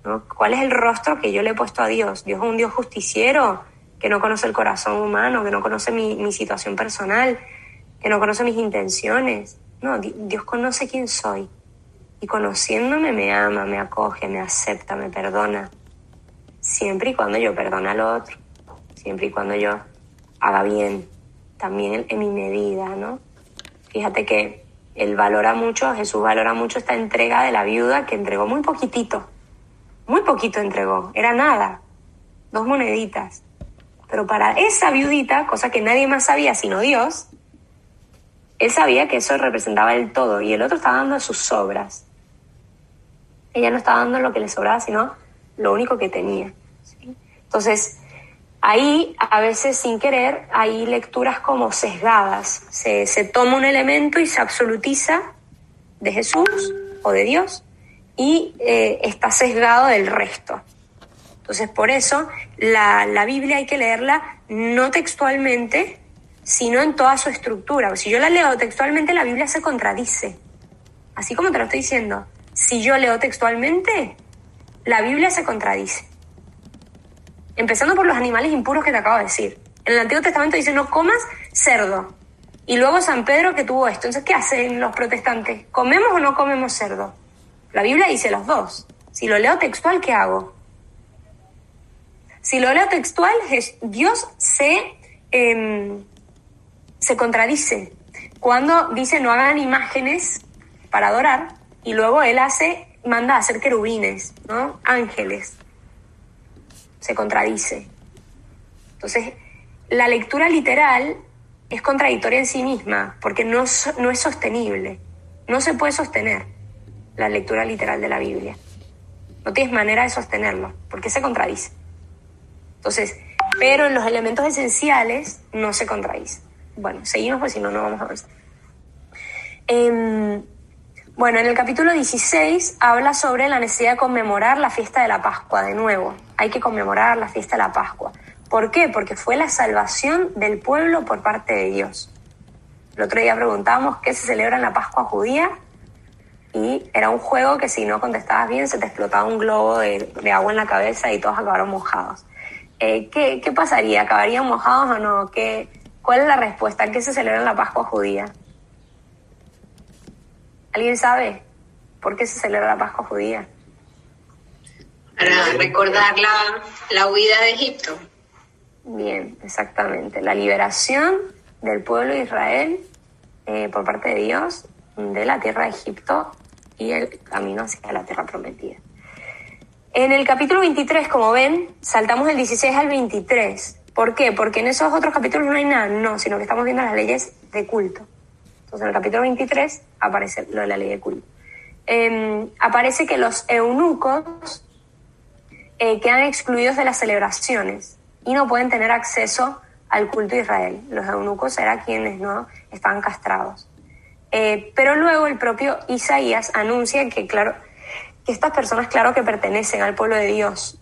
¿No? ¿Cuál es el rostro que yo le he puesto a Dios? ¿Dios es un Dios justiciero que no conoce el corazón humano, que no conoce mi situación personal, que no conoce mis intenciones? No, Dios conoce quién soy y conociéndome me ama, me acoge, me acepta, me perdona, siempre y cuando yo perdone al otro, siempre y cuando yo haga bien, también en mi medida, ¿no? Fíjate que Jesús valora mucho esta entrega de la viuda que entregó muy poquito entregó, era nada, 2 moneditas. Pero para esa viudita, cosa que nadie más sabía sino Dios, él sabía que eso representaba el todo y el otro estaba dando sus sobras. Ella no estaba dando lo que le sobraba, sino lo único que tenía, ¿sí? Entonces, ahí, a veces sin querer, hay lecturas como sesgadas. Se toma un elemento y se absolutiza de Jesús o de Dios y está sesgado del resto. Entonces, por eso, la Biblia hay que leerla no textualmente, sino en toda su estructura. Si yo la leo textualmente, la Biblia se contradice. Así como te lo estoy diciendo. Si yo leo textualmente, la Biblia se contradice. Empezando por los animales impuros que te acabo de decir. En el Antiguo Testamento dice, no comas cerdo. Y luego San Pedro que tuvo esto. Entonces, ¿qué hacen los protestantes? ¿Comemos o no comemos cerdo? La Biblia dice los dos. Si lo leo textual, ¿qué hago? Si lo leo textual, Dios se contradice. Cuando dice no hagan imágenes para adorar, y luego él manda a hacer querubines, ¿no? Ángeles. Se contradice. Entonces, la lectura literal es contradictoria en sí misma, porque no es sostenible. No se puede sostener la lectura literal de la Biblia. No tienes manera de sostenerlo, porque se contradice. Entonces, pero en los elementos esenciales no se contradice. Bueno, seguimos, pues si no, no vamos a avanzar. Bueno, en el capítulo 16 habla sobre la necesidad de conmemorar la fiesta de la Pascua de nuevo. Hay que conmemorar la fiesta de la Pascua. ¿Por qué? Porque fue la salvación del pueblo por parte de Dios. El otro día preguntábamos qué se celebra en la Pascua judía y era un juego que si no contestabas bien se te explotaba un globo de agua en la cabeza y todos acabaron mojados. ¿Qué pasaría? ¿Acabarían mojados o no? ¿Cuál es la respuesta? ¿Qué se celebra en la Pascua judía? ¿Alguien sabe por qué se celebra la Pascua judía? Para recordar la huida de Egipto. Bien, exactamente. La liberación del pueblo de Israel por parte de Dios de la tierra de Egipto y el camino hacia la tierra prometida. En el capítulo 23, como ven, saltamos del 16 al 23. ¿Por qué? Porque en esos otros capítulos no hay nada, no, sino que estamos viendo las leyes de culto. Entonces en el capítulo 23 aparece lo de la ley de culto. Aparece que los eunucos quedan excluidos de las celebraciones y no pueden tener acceso al culto de Israel. Los eunucos eran quienes no estaban castrados. Pero luego el propio Isaías anuncia que, claro, que estas personas, claro que pertenecen al pueblo de Dios.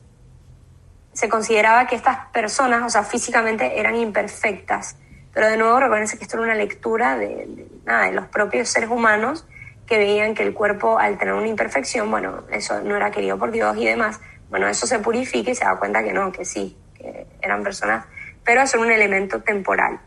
Se consideraba que estas personas, o sea, físicamente eran imperfectas. Pero de nuevo, recuérdense que esto era una lectura de los propios seres humanos que veían que el cuerpo, al tener una imperfección, bueno, eso no era querido por Dios y demás. Bueno, eso se purifica y se da cuenta que no, que sí, que eran personas, pero eso era un elemento temporal.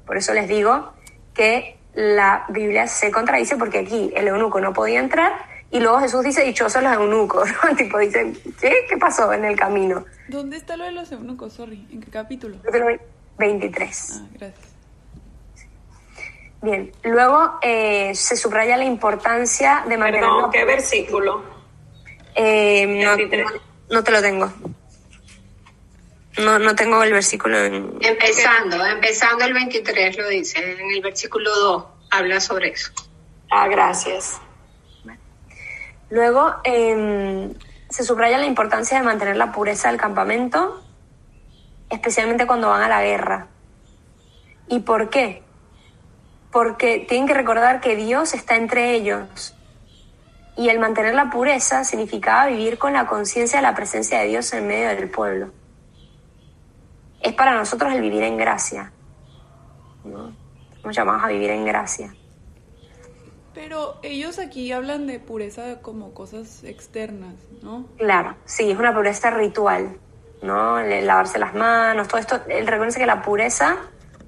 Por eso les digo que la Biblia se contradice porque aquí el eunuco no podía entrar y luego Jesús dice dichosos los eunucos, ¿no? Tipo dice, ¿qué pasó en el camino? ¿Dónde está lo de los eunucos? Sorry, ¿en qué capítulo? 23. Ah, gracias. Bien, luego se subraya la importancia de mantener... Perdón, ¿qué versículo? No te lo tengo. No tengo el versículo en... Empezando el 23 lo dice, en el versículo 2 habla sobre eso. Ah, gracias. Luego se subraya la importancia de mantener la pureza del campamento, especialmente cuando van a la guerra. ¿Y por qué? Porque tienen que recordar que Dios está entre ellos. Y el mantener la pureza significaba vivir con la conciencia de la presencia de Dios en medio del pueblo. es para nosotros el vivir en gracia, ¿no? Estamos llamados a vivir en gracia. Pero ellos aquí hablan de pureza como cosas externas, ¿no? Claro, sí, es una pureza ritual, ¿no? Lavarse las manos, todo esto. Recuérdense que la pureza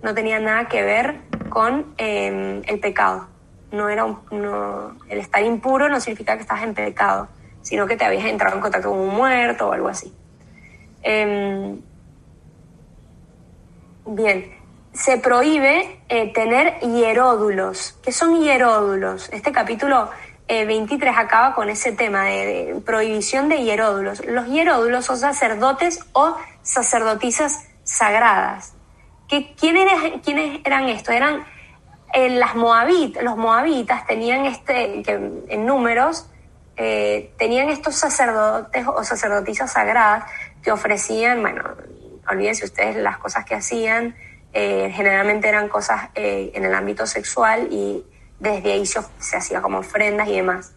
no tenía nada que ver con el pecado. El estar impuro no significa que estás en pecado, sino que te habías entrado en contacto con un muerto o algo así. Bien, se prohíbe tener hieródulos. ¿Qué son hieródulos? Este capítulo 23 acaba con ese tema de prohibición de hieródulos. Los hieródulos son sacerdotes o sacerdotisas sagradas. ¿Quiénes eran estos? Eran los moabitas tenían que en números tenían estos sacerdotes o sacerdotisas sagradas que ofrecían, bueno, olvídense ustedes las cosas que hacían, generalmente eran cosas en el ámbito sexual y desde ahí se hacía como ofrendas y demás.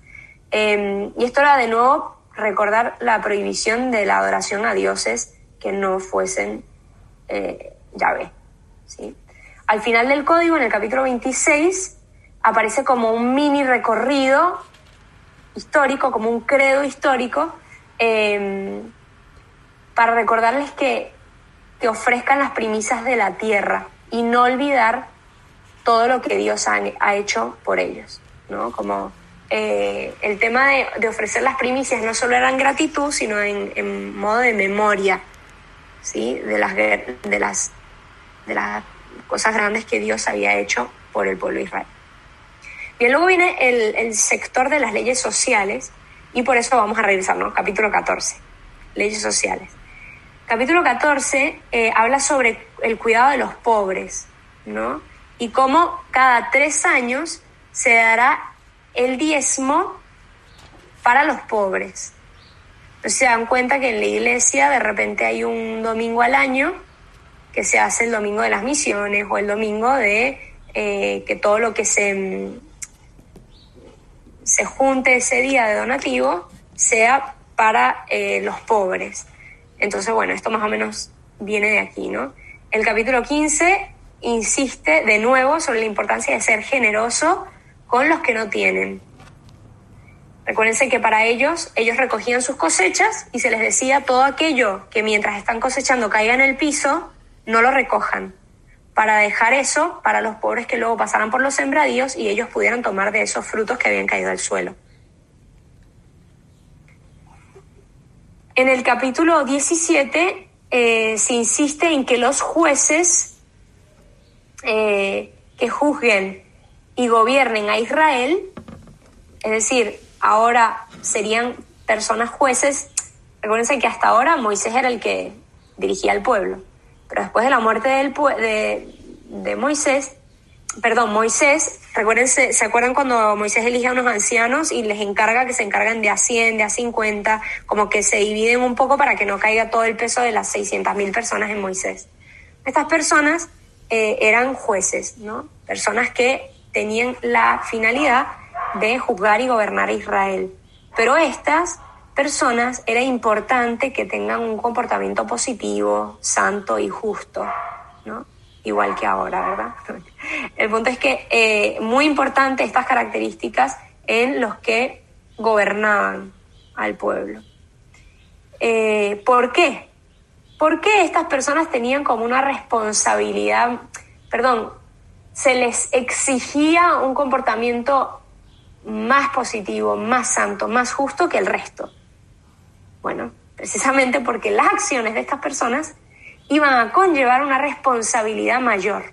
Y esto era de nuevo recordar la prohibición de la adoración a dioses que no fuesen Yahvé, ¿sí? Al final del código, en el capítulo 26, aparece como un mini recorrido histórico, como un credo histórico, para recordarles que ofrezcan las primicias de la tierra y no olvidar todo lo que Dios ha hecho por ellos, ¿no? Como el tema de ofrecer las primicias no solo era en gratitud, sino en modo de memoria, ¿sí? De las cosas grandes que Dios había hecho por el pueblo de Israel. Bien, luego viene el sector de las leyes sociales, y por eso vamos a revisar, ¿no? Capítulo 14, leyes sociales. Capítulo 14 habla sobre el cuidado de los pobres, ¿no? Y cómo cada 3 años se dará el diezmo para los pobres. Entonces se dan cuenta que en la iglesia de repente hay un domingo al año que se hace el domingo de las misiones o el domingo de que todo lo que se junte ese día de donativo sea para los pobres. Entonces, bueno, esto más o menos viene de aquí, ¿no? El capítulo 15 insiste de nuevo sobre la importancia de ser generoso con los que no tienen. Recuérdense que para ellos recogían sus cosechas y se les decía todo aquello que mientras están cosechando caiga en el piso, no lo recojan, para dejar eso para los pobres que luego pasaran por los sembradíos y ellos pudieran tomar de esos frutos que habían caído al suelo. En el capítulo 17 se insiste en que los jueces que juzguen y gobiernen a Israel, es decir, ahora serían personas jueces. Recuérdense que hasta ahora Moisés era el que dirigía al pueblo, pero después de la muerte de Moisés, recuérdense, ¿se acuerdan cuando Moisés elige a unos ancianos y les encarga que se encargan de a 100, de a 50, como que se dividen un poco para que no caiga todo el peso de las 600.000 personas en Moisés? Estas personas eran jueces, ¿no? Personas que tenían la finalidad de juzgar y gobernar a Israel. Pero estas personas era importante que tengan un comportamiento positivo, santo y justo, ¿no? Igual que ahora, ¿verdad? El punto es que muy importante estas características en los que gobernaban al pueblo. ¿Por qué? ¿Por qué estas personas tenían como una responsabilidad, se les exigía un comportamiento más positivo, más santo, más justo que el resto? Bueno, precisamente porque las acciones de estas personas iban a conllevar una responsabilidad mayor.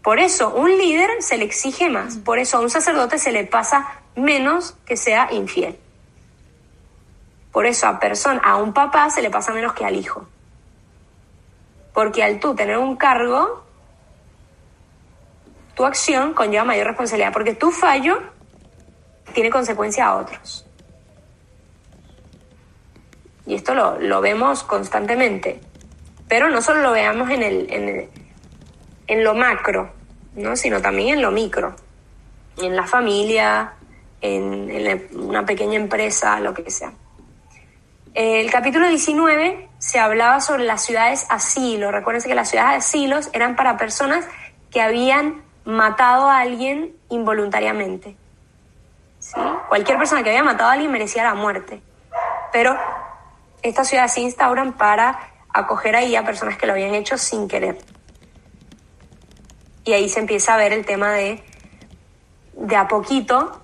Por eso un líder se le exige más, por eso a un sacerdote se le pasa menos que sea infiel. Por eso a un papá se le pasa menos que al hijo. Porque al tú tener un cargo, tu acción conlleva mayor responsabilidad, porque tu fallo tiene consecuencia a otros. Y esto lo vemos constantemente. Pero no solo lo veamos en lo macro, ¿no? Sino también en lo micro. En la familia, en una pequeña empresa, lo que sea. El capítulo 19 se hablaba sobre las ciudades asilo. Recuérdense que las ciudades asilos eran para personas que habían matado a alguien involuntariamente. ¿Sí? Cualquier persona que había matado a alguien merecía la muerte. Pero estas ciudades se instauran para acoger ahí a personas que lo habían hecho sin querer. Y ahí se empieza a ver el tema de a poquito,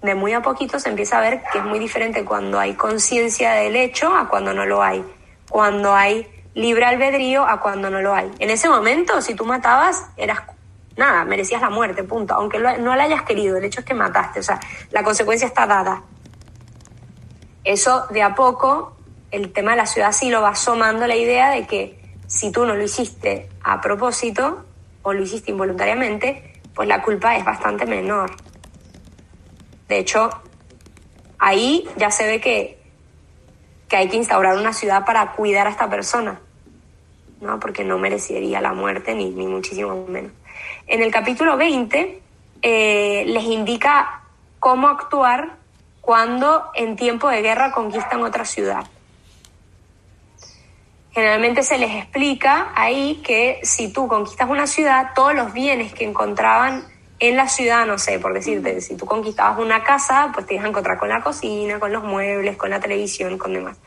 de muy a poquito, se empieza a ver que es muy diferente cuando hay conciencia del hecho a cuando no lo hay. Cuando hay libre albedrío a cuando no lo hay. En ese momento, si tú matabas, merecías la muerte, punto. Aunque no la hayas querido, el hecho es que mataste. O sea, la consecuencia está dada. Eso, de a poco, el tema de la ciudad sí lo va asomando la idea de que si tú no lo hiciste a propósito o lo hiciste involuntariamente, pues la culpa es bastante menor. De hecho, ahí ya se ve que hay que instaurar una ciudad para cuidar a esta persona, ¿no? Porque no merecería la muerte, ni muchísimo menos. En el capítulo 20 les indica cómo actuar cuando en tiempo de guerra conquistan otra ciudad. Generalmente se les explica ahí que si tú conquistas una ciudad, todos los bienes que encontraban en la ciudad, no sé, por decirte, si tú conquistabas una casa, pues te ibas a encontrar con la cocina, con los muebles, con la televisión, con demás.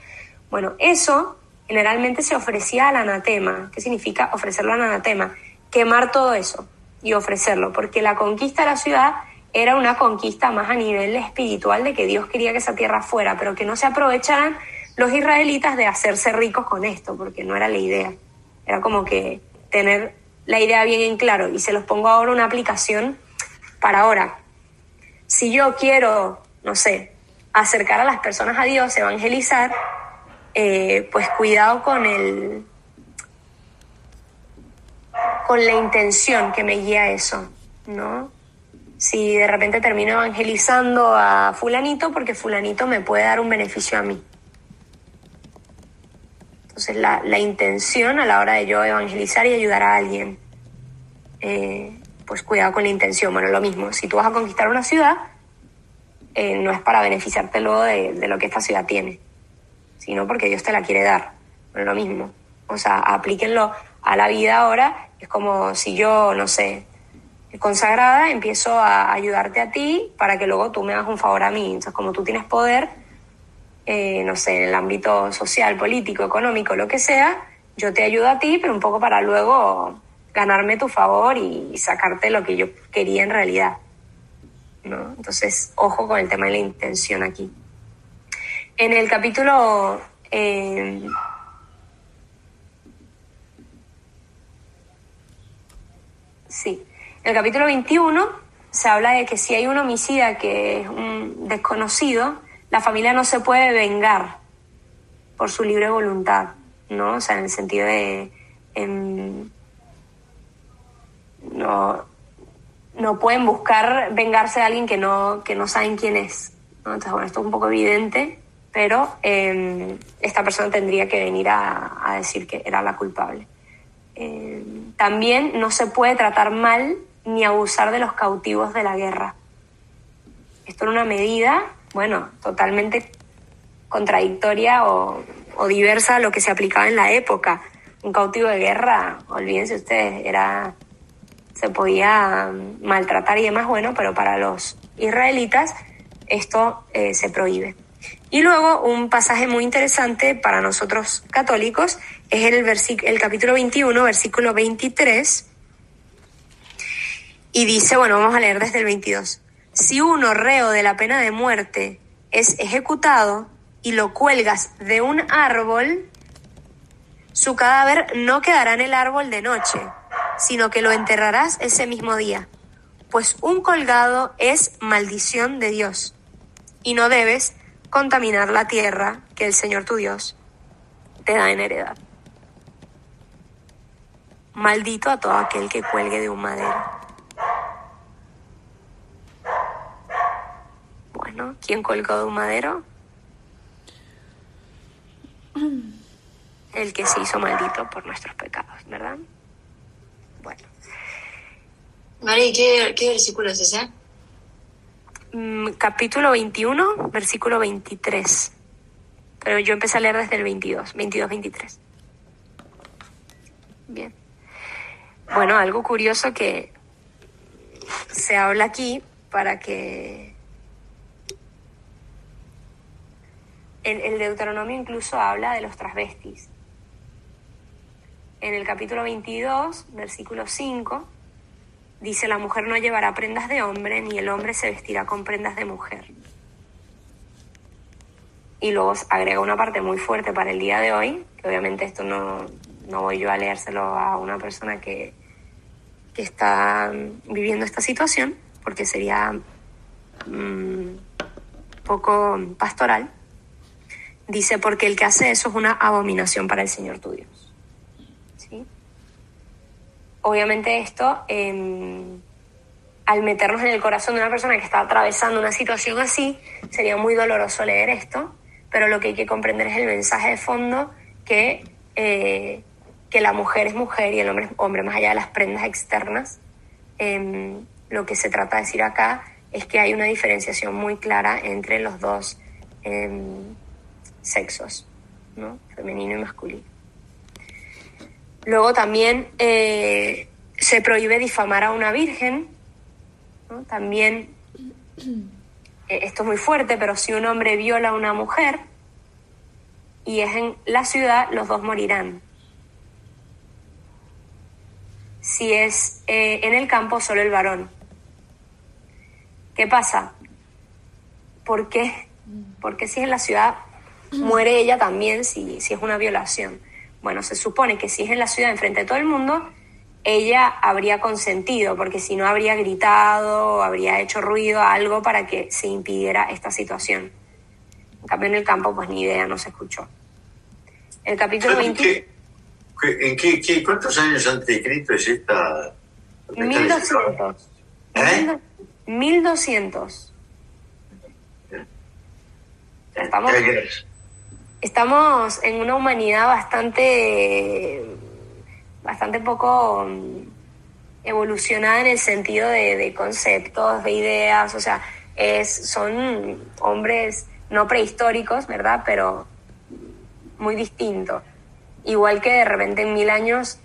Bueno, eso generalmente se ofrecía al anatema. ¿Qué significa ofrecerlo al anatema? Quemar todo eso y ofrecerlo, porque la conquista de la ciudad era una conquista más a nivel espiritual de que Dios quería que esa tierra fuera, pero que no se aprovecharan los israelitas de hacerse ricos con esto, porque no era la idea. Era como que tener la idea bien en claro. Y se los pongo ahora una aplicación para ahora. Si yo quiero, no sé, acercar a las personas a Dios, evangelizar, pues cuidado con la intención que me guía eso, ¿no? Si de repente termino evangelizando a fulanito, porque fulanito me puede dar un beneficio a mí. Entonces la intención a la hora de yo evangelizar y ayudar a alguien, pues cuidado con la intención. Bueno, lo mismo, si tú vas a conquistar una ciudad, no es para beneficiarte luego de lo que esta ciudad tiene, sino porque Dios te la quiere dar. Bueno, lo mismo. O sea, aplíquenlo a la vida ahora. Es como si yo, no sé, consagrada, empiezo a ayudarte a ti para que luego tú me hagas un favor a mí. Entonces, como tú tienes poder, no sé, en el ámbito social, político, económico, lo que sea, yo te ayudo a ti, pero un poco para luego ganarme tu favor y sacarte lo que yo quería en realidad, ¿no? Entonces, ojo con el tema de la intención aquí. En el capítulo en el capítulo 21 se habla de que si hay un homicida que es un desconocido, la familia no se puede vengar por su libre voluntad, ¿no? O sea, en el sentido de no pueden buscar vengarse de alguien que no saben quién es, ¿no? Entonces, bueno, esto es un poco evidente, pero esta persona tendría que venir a decir que era la culpable. También no se puede tratar mal ni abusar de los cautivos de la guerra. Esto era una medida, bueno, totalmente contradictoria o diversa a lo que se aplicaba en la época. Un cautivo de guerra, olvídense ustedes, se podía maltratar y demás, bueno, pero para los israelitas esto se prohíbe. Y luego un pasaje muy interesante para nosotros católicos es el capítulo 21, versículo 23, y dice, bueno, vamos a leer desde el 22. Si uno reo de la pena de muerte es ejecutado y lo cuelgas de un árbol, su cadáver no quedará en el árbol de noche, sino que lo enterrarás ese mismo día, pues un colgado es maldición de Dios, y no debes contaminar la tierra que el Señor tu Dios te da en heredad. Maldito a todo aquel que cuelgue de un madero. Bueno, ¿quién colgó de un madero? El que se hizo maldito por nuestros pecados, ¿verdad? Bueno. Mari, ¿qué versículo es ese? Capítulo 21, versículo 23. pero yo empecé a leer desde el 22-23. Bien. Bueno, algo curioso que se habla aquí para que... El Deuteronomio incluso habla de los transvestis. En el capítulo 22, versículo 5, dice: la mujer no llevará prendas de hombre, ni el hombre se vestirá con prendas de mujer. Y luego agrega una parte muy fuerte para el día de hoy, que obviamente esto no voy yo a leérselo a una persona que está viviendo esta situación, porque sería poco pastoral. Dice: porque el que hace eso es una abominación para el Señor tu Dios. ¿Sí? Obviamente esto, al meternos en el corazón de una persona que está atravesando una situación así, sería muy doloroso leer esto, pero lo que hay que comprender es el mensaje de fondo que la mujer es mujer y el hombre es hombre, más allá de las prendas externas. Lo que se trata de decir acá es que hay una diferenciación muy clara entre los dos sexos, ¿no? Femenino y masculino. Luego también se prohíbe difamar a una virgen, ¿no? También, esto es muy fuerte, pero si un hombre viola a una mujer y es en la ciudad, los dos morirán. Si es en el campo, solo el varón. ¿Qué pasa? ¿Por qué? Porque si es en la ciudad, muere ella también si es una violación. Bueno, se supone que si es en la ciudad, enfrente de todo el mundo, ella habría consentido, porque si no habría gritado, habría hecho ruido, algo para que se impidiera esta situación. En cambio, en el campo, pues ni idea, no se escuchó. El capítulo 20... ¿Cuántos años antes de Cristo es esta? 1200. 1200. Estamos en una humanidad bastante poco evolucionada en el sentido de conceptos, de ideas, o sea, son hombres no prehistóricos, ¿verdad? Pero muy distintos. Igual que de repente en 1000 años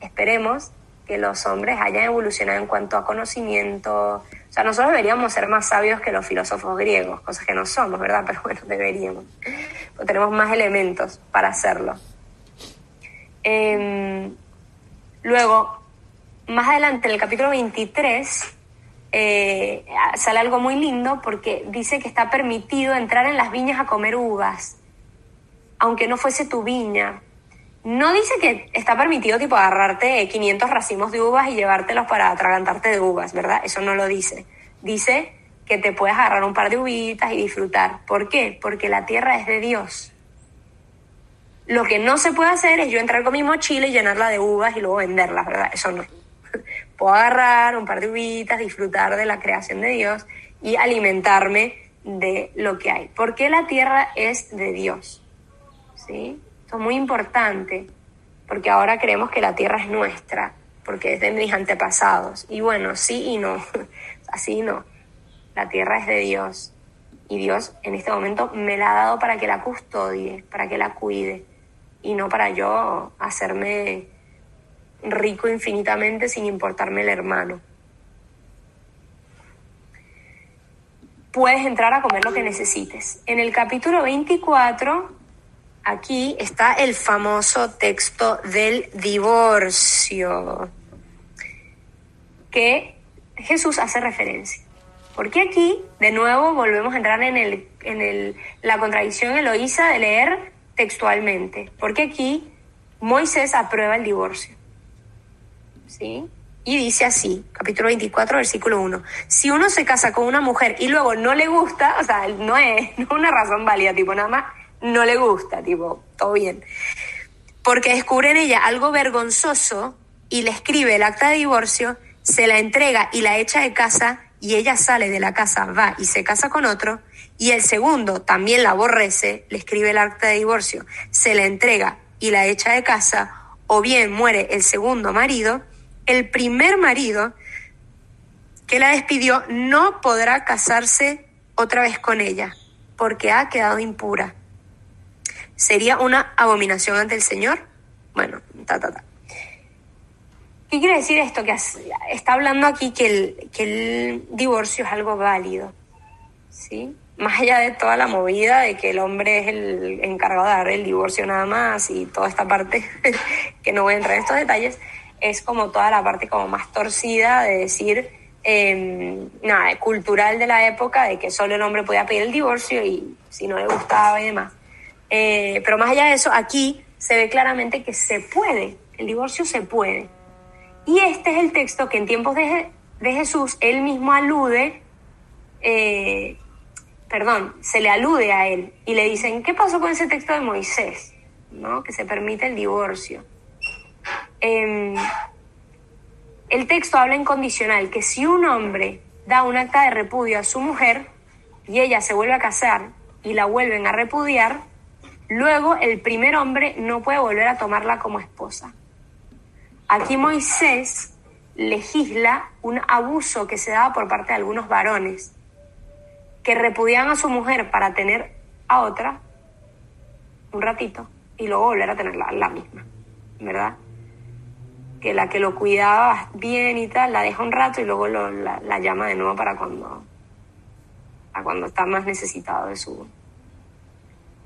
esperemos que los hombres hayan evolucionado en cuanto a conocimiento. O sea, nosotros deberíamos ser más sabios que los filósofos griegos, cosas que no somos, ¿verdad? Pero bueno, deberíamos. Pues tenemos más elementos para hacerlo. Luego, más adelante, en el capítulo 23, sale algo muy lindo porque dice que está permitido entrar en las viñas a comer uvas, aunque no fuese tu viña. No dice que está permitido tipo agarrarte 500 racimos de uvas y llevártelos para atragantarte de uvas, ¿verdad? Eso no lo dice. Dice que te puedes agarrar un par de uvitas y disfrutar. ¿Por qué? Porque la tierra es de Dios. Lo que no se puede hacer es yo entrar con mi mochila y llenarla de uvas y luego venderlas, ¿verdad? Eso no. Puedo agarrar un par de uvitas, disfrutar de la creación de Dios y alimentarme de lo que hay. Porque la tierra es de Dios, ¿sí? Esto es muy importante, porque ahora creemos que la tierra es nuestra, porque es de mis antepasados. Y bueno, sí y no, así no. La tierra es de Dios, y Dios en este momento me la ha dado para que la custodie, para que la cuide, y no para yo hacerme rico infinitamente sin importarme el hermano. Puedes entrar a comer lo que necesites. En el capítulo 24... aquí está el famoso texto del divorcio, que Jesús hace referencia. Porque aquí, de nuevo, volvemos a entrar en la contradicción eloísa de leer textualmente. Porque aquí Moisés aprueba el divorcio, ¿sí? Y dice así, capítulo 24, versículo 1. Si uno se casa con una mujer y luego no le gusta, o sea, no es una razón válida, tipo, nada más no le gusta, tipo, todo bien. Porque descubre en ella algo vergonzoso y le escribe el acta de divorcio, se la entrega y la echa de casa, y ella sale de la casa, va y se casa con otro, y el segundo también la aborrece, le escribe el acta de divorcio, se la entrega y la echa de casa, o bien muere el segundo marido, el primer marido que la despidió no podrá casarse otra vez con ella, porque ha quedado impura. sería una abominación ante el Señor. Bueno, ¿Qué quiere decir esto? Que está hablando aquí que el divorcio es algo válido, ¿sí? Más allá de toda la movida de que el hombre es el encargado de dar el divorcio nada más y toda esta parte, que no voy a entrar en estos detalles, es como toda la parte como más torcida de decir, cultural de la época, de que solo el hombre podía pedir el divorcio y si no le gustaba y demás. Pero más allá de eso, aquí se ve claramente que se puede, el divorcio se puede. Y este es el texto que en tiempos de Jesús él mismo alude, se le alude a él y le dicen, ¿qué pasó con ese texto de Moisés? ¿No? Que se permite el divorcio. El texto habla en condicional, que si un hombre da un acta de repudio a su mujer y ella se vuelve a casar y la vuelven a repudiar, luego el primer hombre no puede volver a tomarla como esposa. Aquí Moisés legisla un abuso que se daba por parte de algunos varones que repudiaban a su mujer para tener a otra un ratito y luego volver a tenerla la misma, ¿verdad? Que la que lo cuidaba bien y tal, la deja un rato y luego la llama de nuevo para cuando está más necesitado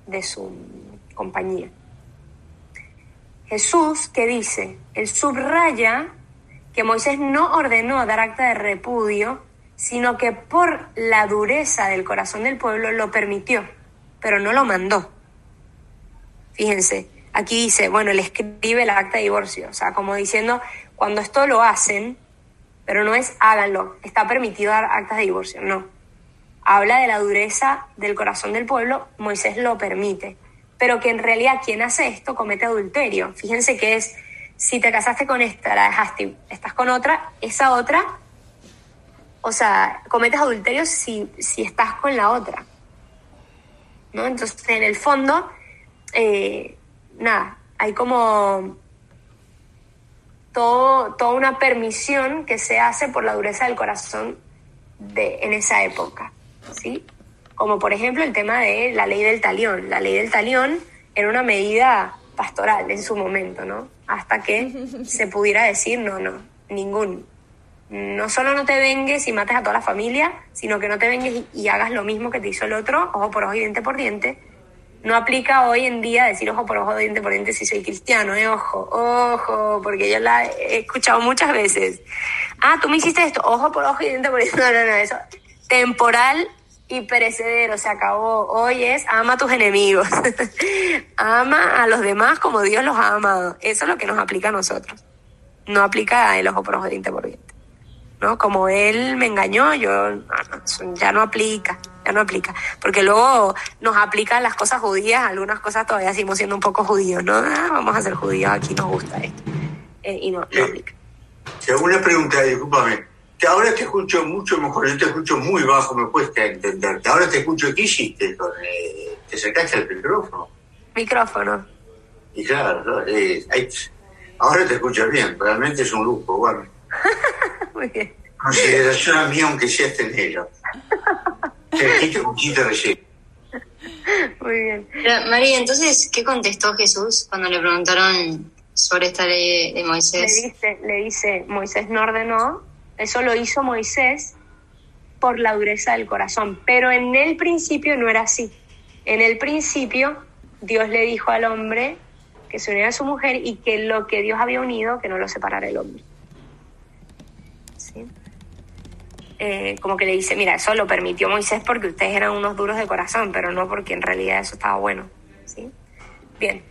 de su compañía. Jesús, ¿qué dice? Él subraya que Moisés no ordenó dar acta de repudio, sino que por la dureza del corazón del pueblo lo permitió, pero no lo mandó. Fíjense, aquí dice, él escribe el acta de divorcio, o sea, como diciendo, cuando esto lo hacen, pero no es háganlo, está permitido dar actas de divorcio, no. Habla de la dureza del corazón del pueblo, Moisés lo permite, pero que en realidad quien hace esto comete adulterio. Fíjense que es, si te casaste con esta, la dejaste, estás con otra, esa otra, o sea, cometes adulterio si estás con la otra, ¿no? Entonces, en el fondo, hay como toda una permisión que se hace por la dureza del corazón en esa época, ¿sí? Como por ejemplo el tema de la ley del talión. La ley del talión era una medida pastoral en su momento, ¿no? Hasta que se pudiera decir, no solo no te vengues y mates a toda la familia, sino que no te vengues y hagas lo mismo que te hizo el otro, ojo por ojo y diente por diente. No aplica hoy en día decir ojo por ojo, diente por diente si soy cristiano, ojo, porque yo la he escuchado muchas veces. Tú me hiciste esto, ojo por ojo y diente por diente. No, eso temporal y perecedero, se acabó. Hoy es ama a tus enemigos. Ama a los demás como Dios los ha amado. Eso es lo que nos aplica a nosotros. No aplica el ojo por ojo, diente por diente, ¿no? Como él me engañó, ya no aplica. Porque luego nos aplican las cosas judías, algunas cosas todavía seguimos siendo un poco judíos, ¿no? Vamos a ser judíos, aquí nos gusta esto. Y no aplica. Una pregunta, discúlpame. Que ahora te escucho mucho mejor, yo te escucho muy bajo, me cuesta entenderte. Ahora te escucho, ¿qué hiciste? ¿Te sacaste el micrófono? Micrófono. Y claro, ahora te escuchas bien, realmente es un lujo, bueno. Muy bien. Consideración a mí, aunque sea tenerlo. Te poquito recién. Muy bien. Pero, María, entonces, ¿qué contestó Jesús cuando le preguntaron sobre esta ley de Moisés? Le dice, Moisés no ordenó, eso lo hizo Moisés por la dureza del corazón, pero en el principio no era así. En el principio Dios le dijo al hombre que se uniera a su mujer y que lo que Dios había unido, que no lo separara el hombre. ¿Sí? Como que le dice, mira, eso lo permitió Moisés porque ustedes eran unos duros de corazón, pero no porque en realidad eso estaba bueno, ¿sí? Bien.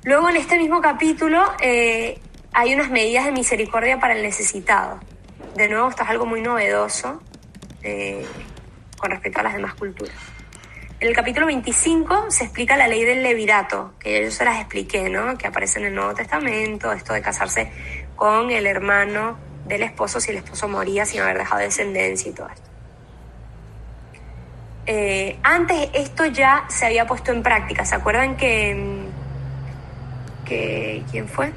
Luego en este mismo capítulo hay unas medidas de misericordia para el necesitado. De nuevo, esto es algo muy novedoso con respecto a las demás culturas. En el capítulo 25 se explica la ley del levirato, que yo se las expliqué, ¿no? Que aparece en el Nuevo Testamento, esto de casarse con el hermano del esposo si el esposo moría sin haber dejado descendencia y todo esto. Antes esto ya se había puesto en práctica. ¿Se acuerdan que ¿quién fue?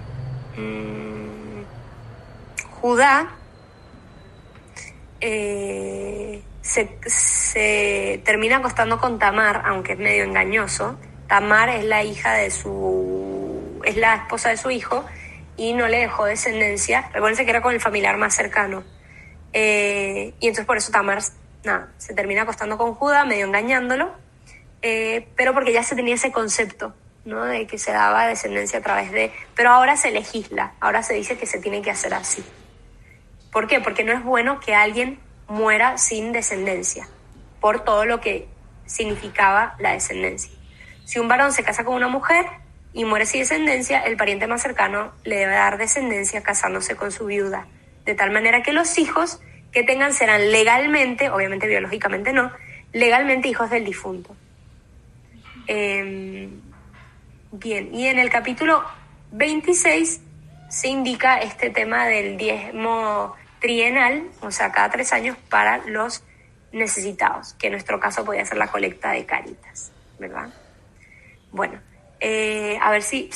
Judá se termina acostando con Tamar, aunque es medio engañoso, Tamar es la esposa de su hijo y no le dejó descendencia. Recuérdense que era con el familiar más cercano. Y entonces por eso Tamar, se termina acostando con Judá, medio engañándolo, pero porque ya se tenía ese concepto, ¿no? De que se daba descendencia a través de... Pero ahora se legisla, ahora se dice que se tiene que hacer así. ¿Por qué? Porque no es bueno que alguien muera sin descendencia, por todo lo que significaba la descendencia. Si un varón se casa con una mujer y muere sin descendencia, el pariente más cercano le debe dar descendencia casándose con su viuda, de tal manera que los hijos que tengan serán legalmente, obviamente biológicamente no, legalmente hijos del difunto. Bien, y en el capítulo 26 se indica este tema del diezmo trienal, o sea, cada 3 años para los necesitados, que en nuestro caso podía ser la colecta de Cáritas, ¿verdad? Bueno, a ver si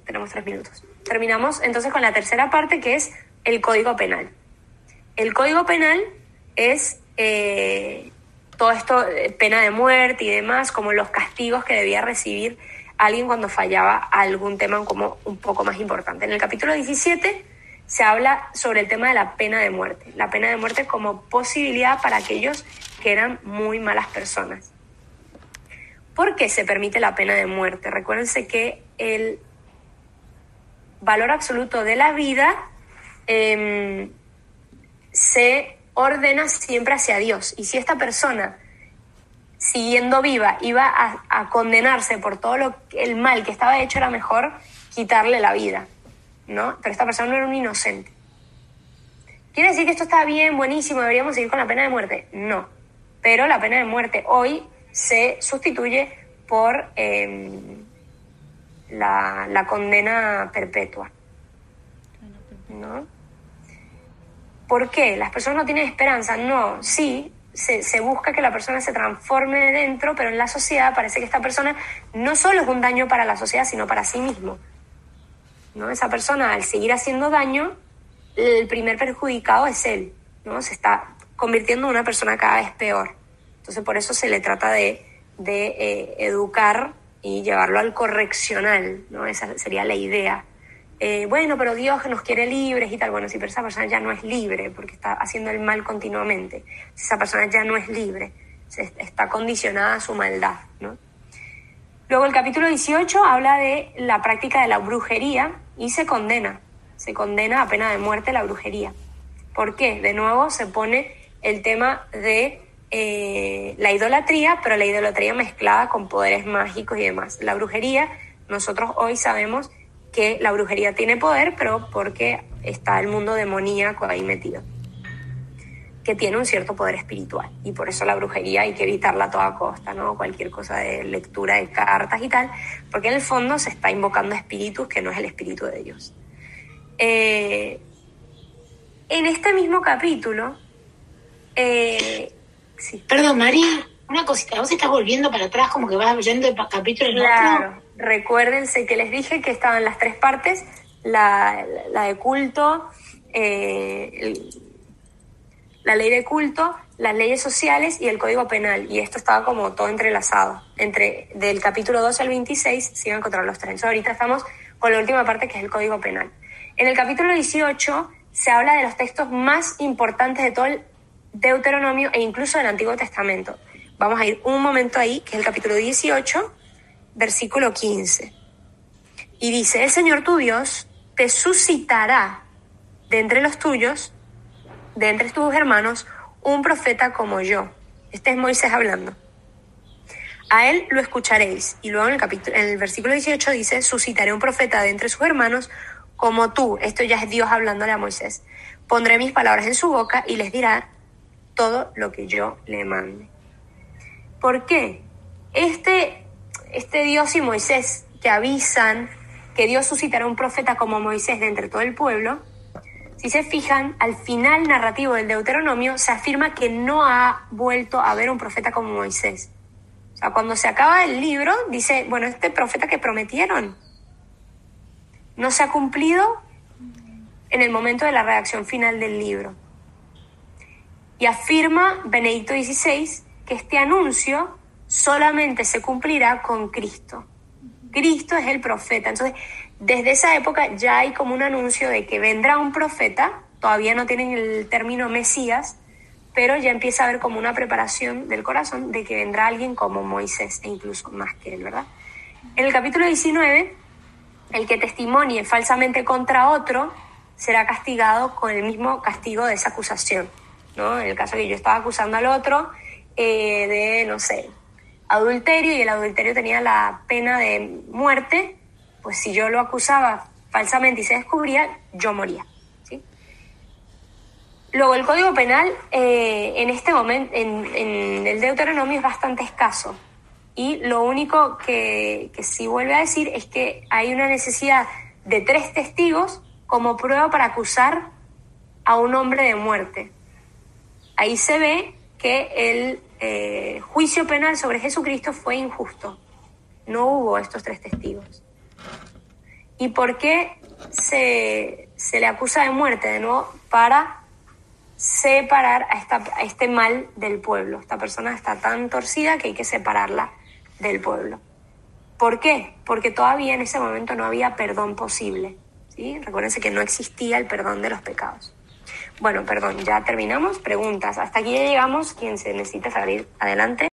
tenemos 3 minutos. Terminamos entonces con la tercera parte, que es el Código Penal. El Código Penal es todo esto, pena de muerte y demás, como los castigos que debía recibir alguien cuando fallaba algún tema como un poco más importante. En el capítulo 17 se habla sobre el tema de la pena de muerte. La pena de muerte como posibilidad para aquellos que eran muy malas personas. ¿Por qué se permite la pena de muerte? Recuérdense que el valor absoluto de la vida se ordena siempre hacia Dios. Y si esta persona, siguiendo viva, iba a condenarse por todo el mal que estaba hecho, era mejor quitarle la vida, ¿no? Pero esta persona no era un inocente. ¿Quiere decir que esto está bien, buenísimo, deberíamos seguir con la pena de muerte? No. Pero la pena de muerte hoy se sustituye por la condena perpetua, ¿no? ¿Por qué? ¿Las personas no tienen esperanza? No, sí, se busca que la persona se transforme dentro, pero en la sociedad parece que esta persona no solo es un daño para la sociedad, sino para sí mismo, ¿no? Esa persona, al seguir haciendo daño, el primer perjudicado es él, ¿no? Se está convirtiendo en una persona cada vez peor. Entonces, por eso se le trata de educar y llevarlo al correccional, ¿no? Esa sería la idea. Bueno, pero Dios nos quiere libres y tal. Bueno, sí, pero esa persona ya no es libre porque está haciendo el mal continuamente. Esa persona ya no es libre, está condicionada a su maldad, ¿no? Luego el capítulo 18 habla de la práctica de la brujería y se condena a pena de muerte la brujería. ¿Por qué? De nuevo se pone el tema de la idolatría, pero la idolatría mezclada con poderes mágicos y demás. La brujería, nosotros hoy sabemos que la brujería tiene poder, pero porque está el mundo demoníaco ahí metido, que tiene un cierto poder espiritual, y por eso la brujería hay que evitarla a toda costa, ¿no? Cualquier cosa de lectura de cartas y tal, porque en el fondo se está invocando espíritus que no es el espíritu de Dios. En este mismo capítulo... sí. Perdón, María, una cosita, vos estás volviendo para atrás como que vas yendo de capítulo en Claro, otro. recuérdense que les dije que estaban las 3 partes, la de culto, la ley de culto, las leyes sociales y el código penal, y esto estaba como todo entrelazado. Del capítulo 12 al 26 se iban a encontrar los 3. Entonces ahorita estamos con la última parte, que es el código penal. En el capítulo 18 se habla de los textos más importantes de todo el Deuteronomio e incluso del Antiguo Testamento. Vamos a ir un momento ahí, que es el capítulo 18, versículo 15. Y dice: el Señor tu Dios te suscitará de entre los tuyos, de entre tus hermanos, un profeta como yo. Este es Moisés hablando. A él lo escucharéis. Y luego en el versículo 18 dice: suscitaré un profeta de entre sus hermanos como tú. Esto ya es Dios hablándole a Moisés. Pondré mis palabras en su boca y les dirá todo lo que yo le mande. ¿Por qué? Este Dios y Moisés que avisan que Dios suscitará un profeta como Moisés de entre todo el pueblo, si se fijan, al final narrativo del Deuteronomio se afirma que no ha vuelto a haber un profeta como Moisés. O sea, cuando se acaba el libro, dice, bueno, este profeta que prometieron no se ha cumplido en el momento de la redacción final del libro. Y afirma Benedicto XVI que este anuncio solamente se cumplirá con Cristo. Cristo es el profeta. Entonces, desde esa época ya hay como un anuncio de que vendrá un profeta. Todavía no tienen el término Mesías, pero ya empieza a haber como una preparación del corazón de que vendrá alguien como Moisés, e incluso más que él, ¿verdad? En el capítulo 19, el que testimonie falsamente contra otro será castigado con el mismo castigo de esa acusación, ¿no? En el caso que yo estaba acusando al otro de, no sé, adulterio, y el adulterio tenía la pena de muerte, pues si yo lo acusaba falsamente y se descubría, yo moría. Luego, el Código Penal en este momento, en el Deuteronomio, es bastante escaso. Y lo único que sí vuelve a decir es que hay una necesidad de 3 testigos como prueba para acusar a un hombre de muerte. Ahí se ve que el juicio penal sobre Jesucristo fue injusto. No hubo estos 3 testigos. ¿Y por qué se le acusa de muerte? De nuevo, para separar a este mal del pueblo. Esta persona está tan torcida que hay que separarla del pueblo. ¿Por qué? Porque todavía en ese momento no había perdón posible, ¿sí? Recuérdense que no existía el perdón de los pecados. Bueno, perdón, ya terminamos. Preguntas. Hasta aquí ya llegamos. Quien se necesita salir, adelante.